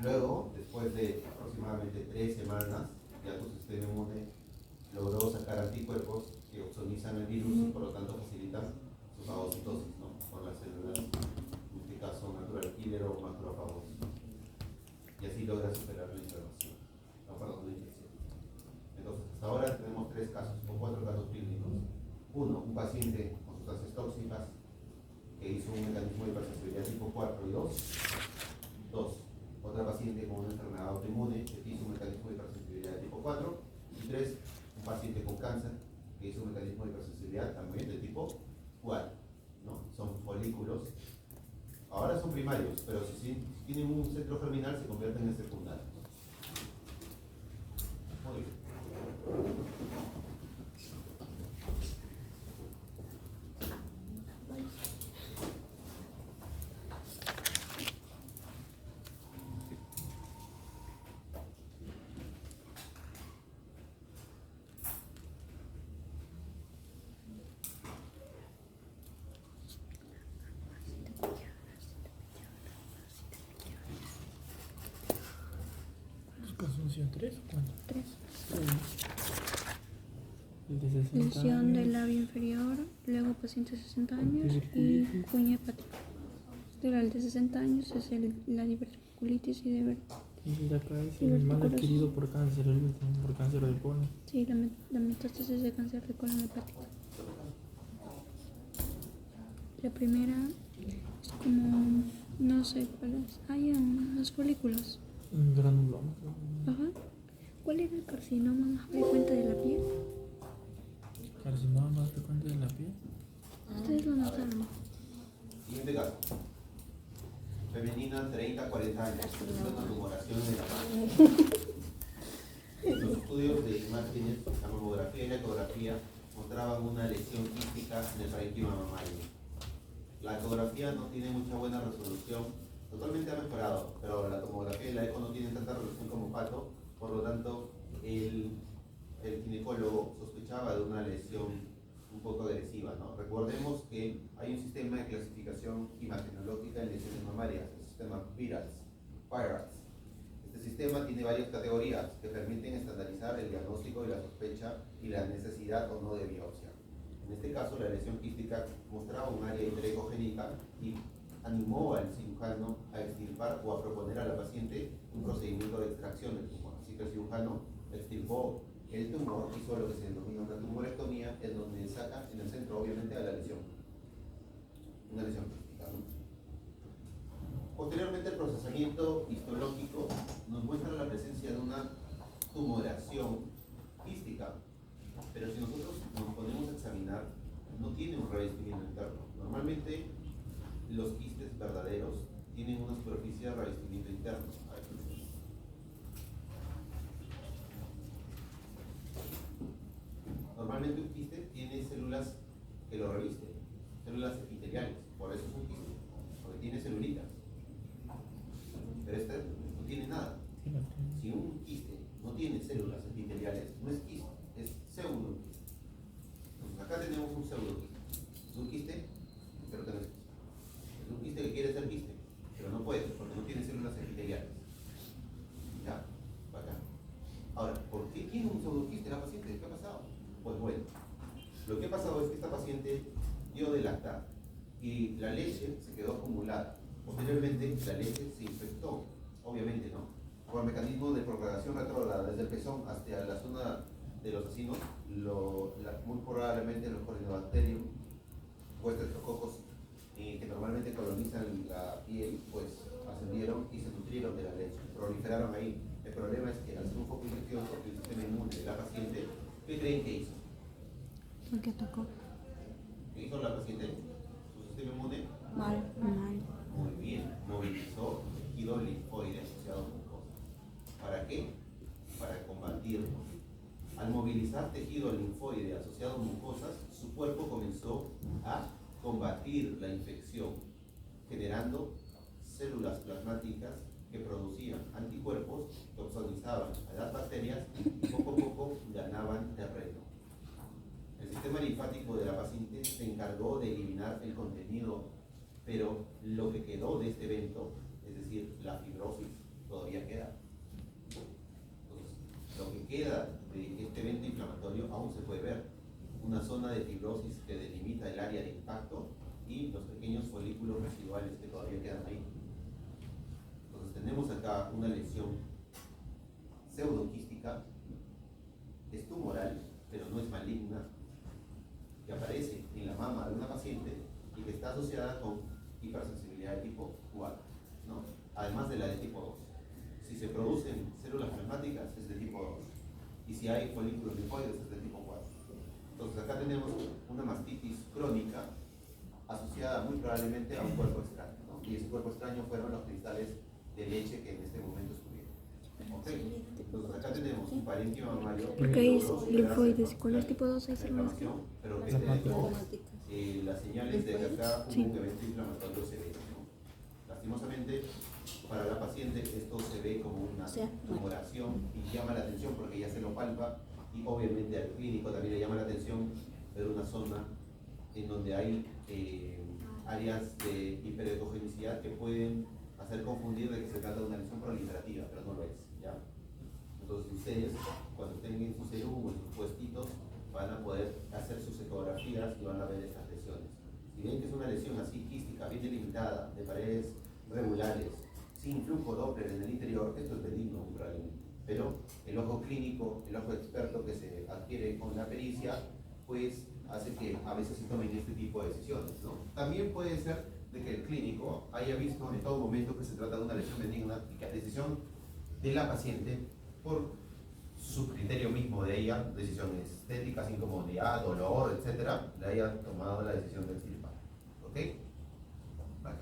Luego, después de aproximadamente 3 semanas, ya tu sistema inmune logró sacar anticuerpos que neutralizan el virus y por lo tanto facilitan su fagocitosis, ¿no? Con las células, en este caso natural killer o macrófagos. Y así logra superar la inflamación, no, perdón, la infección. Entonces, hasta ahora tenemos 3 casos o 4 casos clínicos. Uno, un paciente con sustancias tóxicas que hizo un mecanismo de hipersensibilidad tipo 4 y 2. 2. Otra paciente con una enfermedad autoinmune que hizo un mecanismo de hipersensibilidad tipo 4. Y 3. Un paciente con cáncer que hizo un mecanismo de hipersensibilidad también de tipo 4. ¿No? Son folículos. Ahora son primarios, pero si tienen un centro germinal se convierten en secundarios. Muy bien. ¿Los casos han sido 3 o cuántos? 3. El de 60 Lesión años. del labio inferior, luego paciente de 60 años y Diverticulitis. cuña hepática. El de 60 años es la diverticulitis y Y de acá es el mal adquirido por cáncer, el último, por cáncer de colon. sí, la metástasis de cáncer de colon hepático. La primera es como, no sé cuál es. En los folículos. Un granuloma. Ajá. ¿Cuál era el carcinoma más frecuente de la piel? Carcinoma más frecuente de la piel. Ustedes lo notaron. Siguiente caso. Femenina, 30-40 años, presenta una tumoración en la mama. Los estudios de imágenes, la mamografía y la ecografía mostraban una lesión quística en el parénquima mamario. La ecografía no tiene mucha buena resolución, totalmente ha mejorado, pero la tomografía y la eco no tienen tanta resolución como pato, por lo tanto el ginecólogo sospechaba de una lesión un poco agresiva, ¿no? Recordemos que hay un sistema de clasificación imagenológica en lesiones mamarias, el sistema PIRATS. Este sistema tiene varias categorías que permiten estandarizar el diagnóstico y la sospecha y la necesidad o no de biopsia. En este caso, la lesión quística mostraba un área interecogénica y animó al cirujano a extirpar o a proponer a la paciente un procedimiento de extracción del tumor. Así que el cirujano extirpó el tumor, hizo lo que se denomina una tumorectomía, en donde saca en el centro, obviamente, a la lesión. Una lesión quística, ¿no? Posteriormente, el procesamiento histológico nos muestra la presencia de una tumoración quística, pero si nosotros nos ponemos a examinar, no tiene un revestimiento interno. Normalmente, los quistes verdaderos tienen una superficie de revestimiento interno. Normalmente un quiste tiene células que lo revisten, células epiteliales, por eso es un quiste, porque tiene celulitas. Pero este no tiene nada. Si un quiste no tiene células epiteliales, no es quiste, es pseudoquiste. Entonces acá tenemos un pseudoquiste. Es un quiste, pero que no es quiste. Es un quiste que quiere ser quiste, pero no puede, porque no tiene células epiteliales. Ya, acá. Ahora, ¿por qué tiene un pseudoquiste la paciente? ¿Qué ha pasado? Pues bueno, lo que ha pasado es que esta paciente dio de lactar y la leche se quedó acumulada. Posteriormente, la leche se infectó, obviamente, ¿no? Por mecanismo de propagación retrógrada, desde el pezón hasta la zona de los asinos, muy probablemente los Corynebacterium o estreptococos que normalmente colonizan la piel, pues ascendieron y se nutrieron de la leche, proliferaron ahí. El problema es que al ser un foco infeccioso, el sistema inmune de la paciente, ¿qué creen que hizo? ¿Por qué tocó? ¿Qué hizo la paciente? Su sistema inmune. Mal. Muy bien, movilizó tejido linfoide asociado a mucosa. ¿Para qué? Para combatirlo. Al movilizar tejido linfoide asociado a mucosas, su cuerpo comenzó a combatir la infección, generando células plasmáticas que producían anticuerpos que obsonizaban a las bacterias y poco a poco ganaban terreno. El sistema linfático de la paciente se encargó de eliminar el contenido, pero lo que quedó de este evento, es decir, la fibrosis, todavía queda. Entonces, lo que queda de este evento inflamatorio aún se puede ver. una zona de fibrosis que delimita el área de impacto y los pequeños folículos residuales que todavía quedan ahí. Entonces tenemos acá una lesión pseudoquística, es tumoral, pero no es maligna, que aparece en la mama de una paciente y que está asociada con hipersensibilidad de tipo 4, ¿no? Además de la de tipo 2. Si se producen células plasmáticas es de tipo 2 y si hay folículos linfoides es de tipo 4. Entonces acá tenemos una mastitis crónica asociada muy probablemente a un cuerpo extraño, ¿no? Y ese cuerpo extraño fueron los cristales de leche que en este momento estuvieron. ¿Okay? Entonces acá tenemos un parénquima mamario. Porque hay linfoides y con el tipo 2 hay células pero que dejó las señales de que acá hubo un evento inflamatorio severo, ¿no? Lastimosamente, para la paciente esto se ve como una tumoración y llama la atención porque ella se lo palpa y obviamente al clínico también le llama la atención ver una zona en donde hay áreas de hiperecogenicidad que pueden hacer confundir de que se trata de una lesión proliferativa, pero no lo es, ¿ya? Entonces ustedes, cuando estén en su serum o en sus puestitos, van a poder hacer sus ecografías y van a ver estas lesiones. Si ven que es una lesión así quística, bien delimitada, de paredes regulares, sin flujo Doppler en el interior, esto es benigno muy probablemente. Pero el ojo clínico, el ojo experto que se adquiere con la pericia, pues hace que a veces se tomen este tipo de decisiones, ¿no? También puede ser de que el clínico haya visto en todo momento que se trata de una lesión benigna y que a decisión de la paciente, por su criterio mismo de ella, decisión estética, sin incomodidad, dolor, etcétera, le haya tomado la decisión de extirpar. ¿Ok? Vale.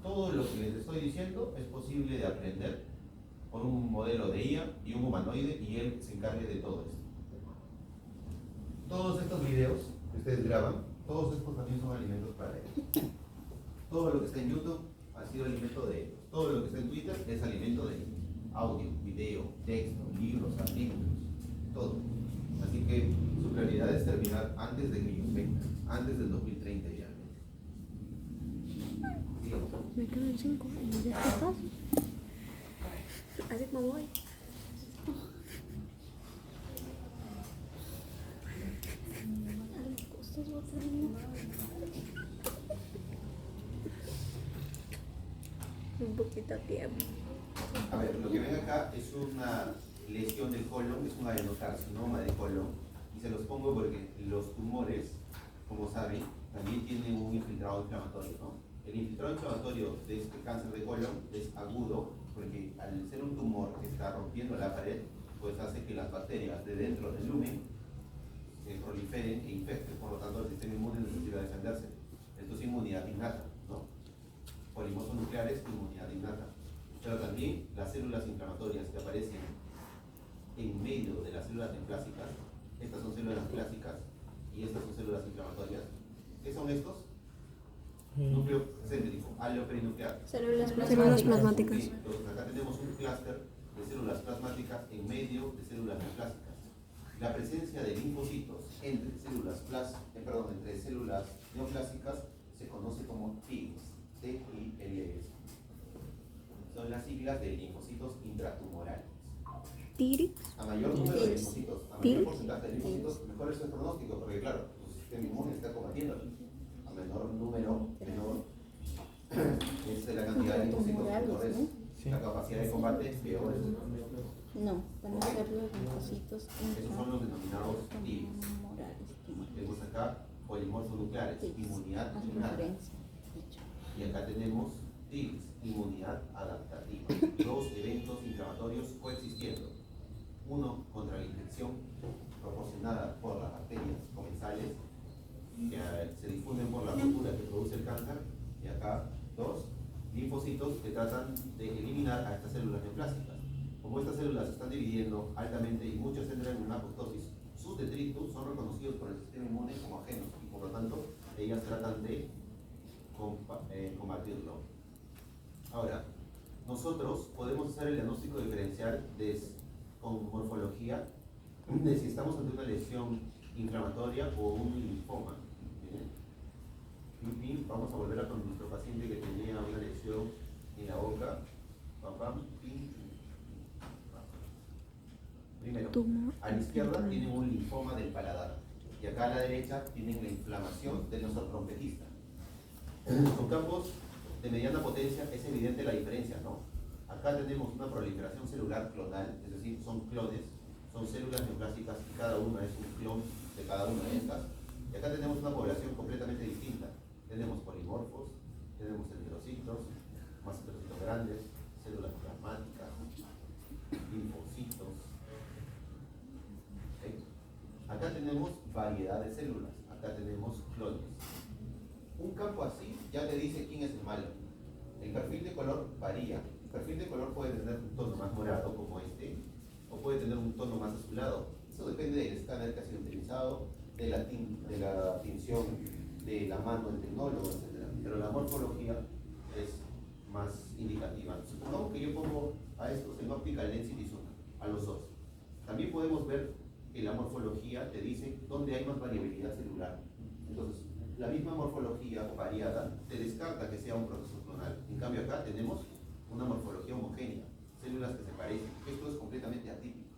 Todo lo que les estoy diciendo es posible de aprender por un modelo de IA y un humanoide y él se encargue de todo esto. Todos estos videos que ustedes graban, todos estos también son alimentos para ellos. Todo lo que está en YouTube ha sido alimento de ellos. Todo lo que está en Twitter es alimento de ellos. Audio, video, texto, libros, artículos, todo. Así que su prioridad es terminar antes de que ellos vengan, antes del 2030 idealmente. Digamos. me quedan 5 y ya estás. Así como voy. Un poquito tiempo. A ver, lo que ven acá es una lesión del colon, es un adenocarcinoma de colon, y se los pongo porque los tumores, como saben, también tienen un infiltrado inflamatorio, ¿no? El infiltrado inflamatorio de este cáncer de colon es agudo, porque al ser un tumor que está rompiendo la pared, pues hace que las bacterias de dentro del lumen se proliferen e infecten, por lo tanto el sistema inmune necesita defenderse. Esto es inmunidad innata, ¿no? Polimorfos nucleares, inmunidad innata. Pero también las células inflamatorias que aparecen en medio de las células neoplásicas, estas son células clásicas y estas son células inflamatorias. ¿Qué son estos? Núcleo céntrico, aleo perinuclear. Células plasmáticas. Sí, entonces acá tenemos un clúster de células plasmáticas en medio de células neoplásicas. La presencia de linfocitos entre células neoplásicas se conoce como TILs, T-I-L-S. Son las siglas de linfocitos intratumorales. Tirix. A mayor número de linfocitos, a mayor porcentaje de linfocitos, mejor es el pronóstico, porque claro, tu sistema inmune está combatiendo. A menor número, menor es la cantidad de linfocitos, menor es la capacidad de combate, peor es el pronóstico. No, van a ser los linfocitos Esos son los denominados TILs. Tenemos acá polimorfos nucleares, inmunidad innata. Y acá tenemos TILs, inmunidad adaptativa. Dos eventos inflamatorios coexistiendo. Uno contra la infección proporcionada por las bacterias comensales que se difunden por la rotura que produce el cáncer. Y acá dos linfocitos que tratan de eliminar a estas células neoplásicas. Como estas células se están dividiendo altamente y muchas entran en una apoptosis, sus detritus son reconocidos por el sistema inmune como ajenos y por lo tanto ellas tratan de combatirlo. Ahora, nosotros podemos hacer el diagnóstico diferencial con morfología de si estamos ante una lesión inflamatoria o un linfoma. ¿Bien? Vamos a volver a con nuestro paciente que tenía una lesión en la boca. Primero, a la izquierda tiene un linfoma del paladar. y acá a la derecha tienen la inflamación de nuestro trompetista. Con campos de mediana potencia es evidente la diferencia, ¿no? Acá tenemos una proliferación celular clonal, es decir, son clones, son células neoplásicas y cada una es un clon de cada una de estas. Y acá tenemos una población completamente distinta. Tenemos polimorfos, tenemos eritrocitos, macrocitos grandes, células plasmáticas, linfocitos. ¿Okay? Acá tenemos variedad de células, acá tenemos clones. Un campo así ya te dice quién es el malo. El perfil de color varía. El perfil de color puede tener un tono más morado como este, o puede tener un tono más azulado. Eso depende del escáner que ha sido utilizado, de la tinción de la mano del tecnólogo, etc. Pero la morfología es más indicativa. Supongamos que yo pongo a estos en óptica Lensing y Zoom, a los dos. También podemos ver que la morfología te dice dónde hay más variabilidad celular. Entonces, la misma morfología variada te descarta que sea un proceso clonal. En cambio acá tenemos una morfología homogénea, células que se parecen. Esto es completamente atípico.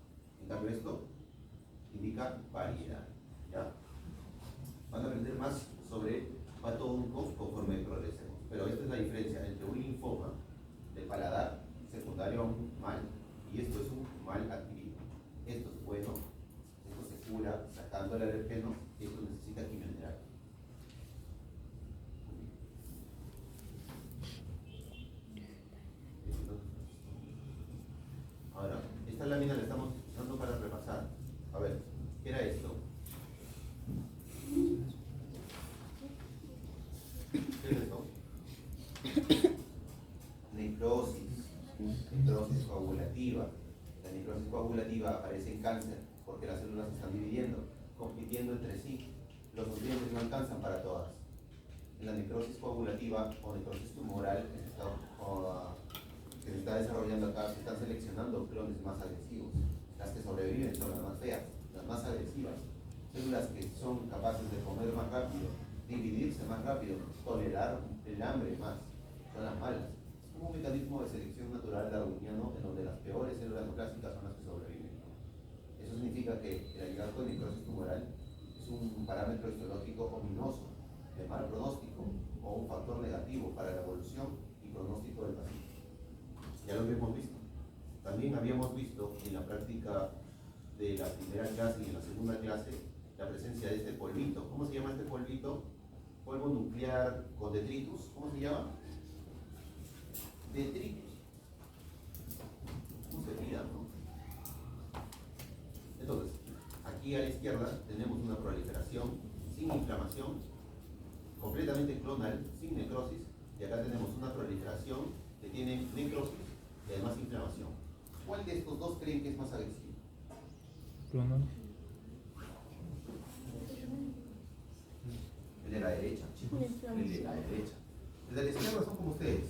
En cambio esto indica variedad. ¿Ya? Van a aprender más sobre pato-onco conforme progresemos. Pero esta es la diferencia entre un linfoma de paladar secundario a un mal, y esto es un mal adquirido. Esto es bueno, esto se cura sacando el alergeno, y esto necesita quimioterapia. Ahora, esta lámina la estamos usando para repasar. A ver, ¿qué era esto? ¿Qué es esto? Necrosis coagulativa. La necrosis coagulativa aparece en cáncer porque las células se están dividiendo, compitiendo entre sí. Los nutrientes no alcanzan para todas. En la necrosis coagulativa o necrosis tumoral que se está desarrollando acá, se están seleccionando clones más agresivos. Las que sobreviven son las más feas, las más agresivas. Células que son capaces de comer más rápido, dividirse más rápido, tolerar el hambre más, son las malas. Es como un mecanismo de selección natural darwiniano en donde las peores células neoplásicas son las que sobreviven. Eso significa que el hallazgo de necrosis tumoral es un parámetro histológico ominoso, de mal pronóstico o un factor negativo para la evolución y pronóstico del paciente. Ya lo habíamos visto. También habíamos visto en la práctica de la primera clase y en la segunda clase la presencia de este polvito. ¿Cómo se llama este polvito? Polvo nuclear con detritus. ¿Cómo se llama? Detritus. ¿Cómo se pida, no? Entonces, aquí a la izquierda tenemos una proliferación sin inflamación, completamente clonal, sin necrosis, y acá tenemos una proliferación que tiene necrosis y además inflamación. ¿Cuál de estos dos creen que es más agresivo? Clonal. El de la derecha, chicos. El de la derecha. El de la izquierda son como ustedes.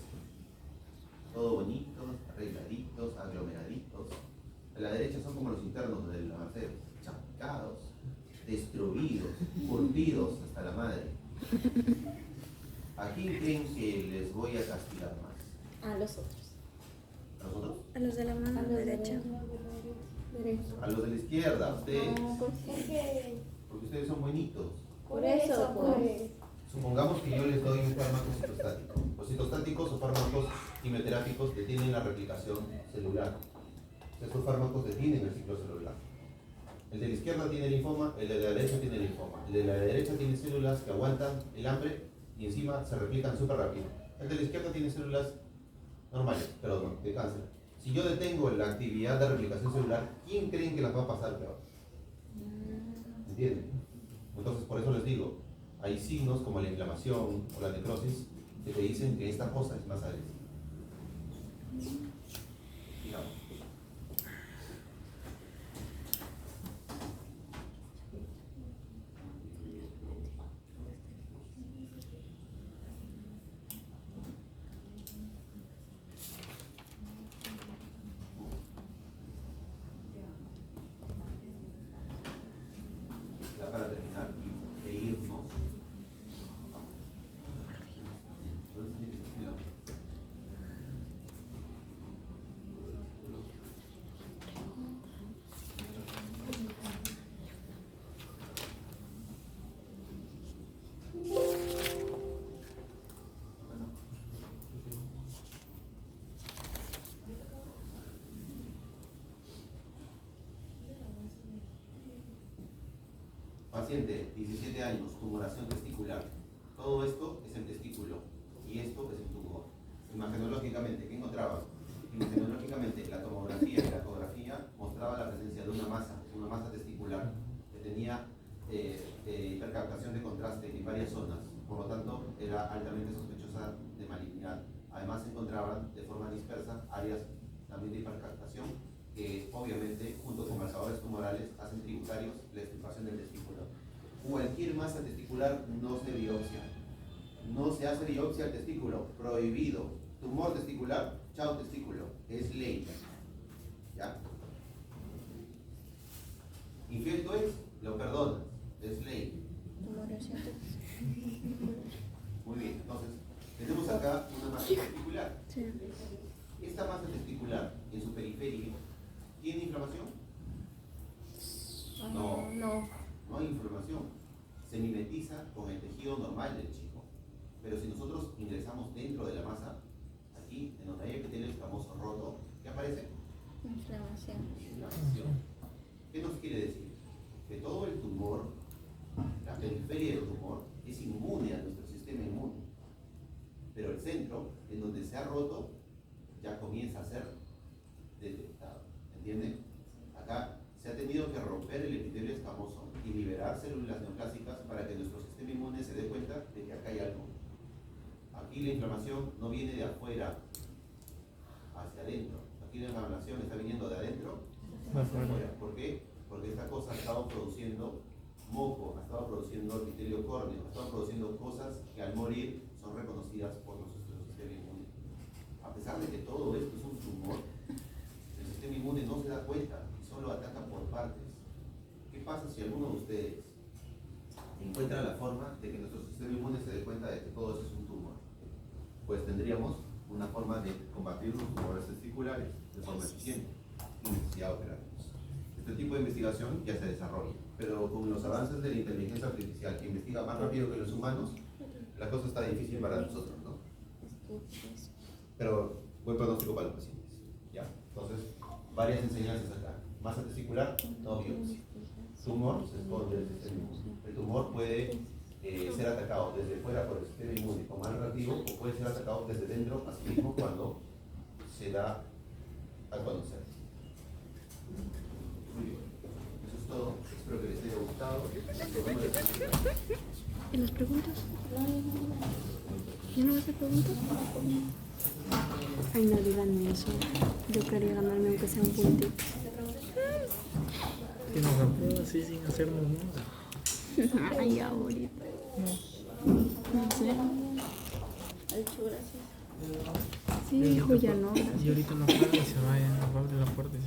Todo bonitos, arregladitos, aglomeraditos. A la derecha son como los internos de la Mercedes. Chapacados, destruidos, curtidos hasta la madre. ¿A quién creen que les voy a castigar más? A los otros. ¿A los otros? A los de la mano derecha. A los de la izquierda, a ustedes. No, porque Porque ustedes son buenitos. por eso, pues. Supongamos que yo les doy un fármaco citostático. Los citostáticos o fármacos quimioterápicos detienen la replicación celular. Estos fármacos detienen el ciclo celular. El de la izquierda tiene linfoma, el de la derecha tiene linfoma. El de la derecha tiene células que aguantan el hambre y encima se replican súper rápido. El de la izquierda tiene células normales, pero no, de cáncer. Si yo detengo la actividad de replicación celular, ¿quién creen que las va a pasar peor? ¿Entienden? Entonces, por eso les digo, hay signos como la inflamación o la necrosis que te dicen que esta cosa es más agresiva. Digamos. Ya para terminar e irnos. Paciente, 17 años, tumoración testicular. Todo esto es el testículo y esto es el tumor. Imagenológicamente, ¿qué encontraban? Imagenológicamente, la tomografía y la ecografía mostraba la presencia de una masa testicular que tenía hipercaptación de contraste en varias zonas. Por lo tanto, era altamente sospechosa de malignidad. Además, se encontraban de forma dispersa áreas también de hipercaptación que obviamente junto con marcadores tumorales hacen tributarios la extirpación del testículo. Cualquier masa testicular no se biopsia. No se hace biopsia al testículo, prohibido. Tumor testicular, chao testículo, es ley. ¿Ya? Infecto es, lo perdonas, es ley. Muy bien, entonces, tenemos acá una masa testicular. Sí. Esta masa testicular en su periferia, ¿tiene inflamación? No. No hay inflamación. Se mimetiza con el tejido normal del chico. Pero si nosotros ingresamos dentro de la masa, aquí, en donde hay epitelio escamoso roto, ¿qué aparece? Inflamación. Inflamación. ¿Qué nos quiere decir? Que todo el tumor, la periferia del tumor, es inmune a nuestro sistema inmune. Pero el centro, en donde se ha roto, ya comienza a ser detectado. ¿Entienden? Acá se ha tenido que romper el epitelio escamoso y liberar células neoplásicas para que nuestro sistema inmune se dé cuenta de que acá hay algo. Aquí la inflamación no viene de afuera hacia adentro. Aquí la inflamación está viniendo de adentro hacia afuera. ¿Por qué? Porque esta cosa ha estado produciendo moco, ha estado produciendo epitelio córneo, ha estado produciendo cosas que al morir son reconocidas por nuestro sistema inmune. A pesar de que todo esto es un tumor, el sistema inmune no se da cuenta y solo ataca por partes. ¿Qué pasa si alguno de ustedes encuentra la forma de que nuestro sistema inmune se dé cuenta de que todo eso es un tumor? Pues tendríamos una forma de combatir los tumores testiculares de forma eficiente y necesidad de operarlos. Este tipo de investigación ya se desarrolla, pero con los avances de la inteligencia artificial que investiga más rápido que los humanos, la cosa está difícil para nosotros, ¿no? Pero buen pronóstico para los pacientes, ¿ya? Entonces, varias enseñanzas acá. Masa testicular, no biopsia. Tumor se esconde del sistema inmune. El tumor puede ser atacado desde fuera por el sistema inmune como mal reactivo o puede ser atacado desde dentro, así mismo cuando se da a conocer. Muy bien. Eso es todo. Espero que les haya gustado. ¿Y las preguntas? ¿Ya no vas a hacer preguntas? Ay, no digan eso. Yo quería ganarme aunque sea un puntito. Que nos aprueba así sin hacernos nada. Ay, ahorita. No sé. Sí, hijo, ya no. Y ahorita nos pagan y se vayan, nos abre la puerta.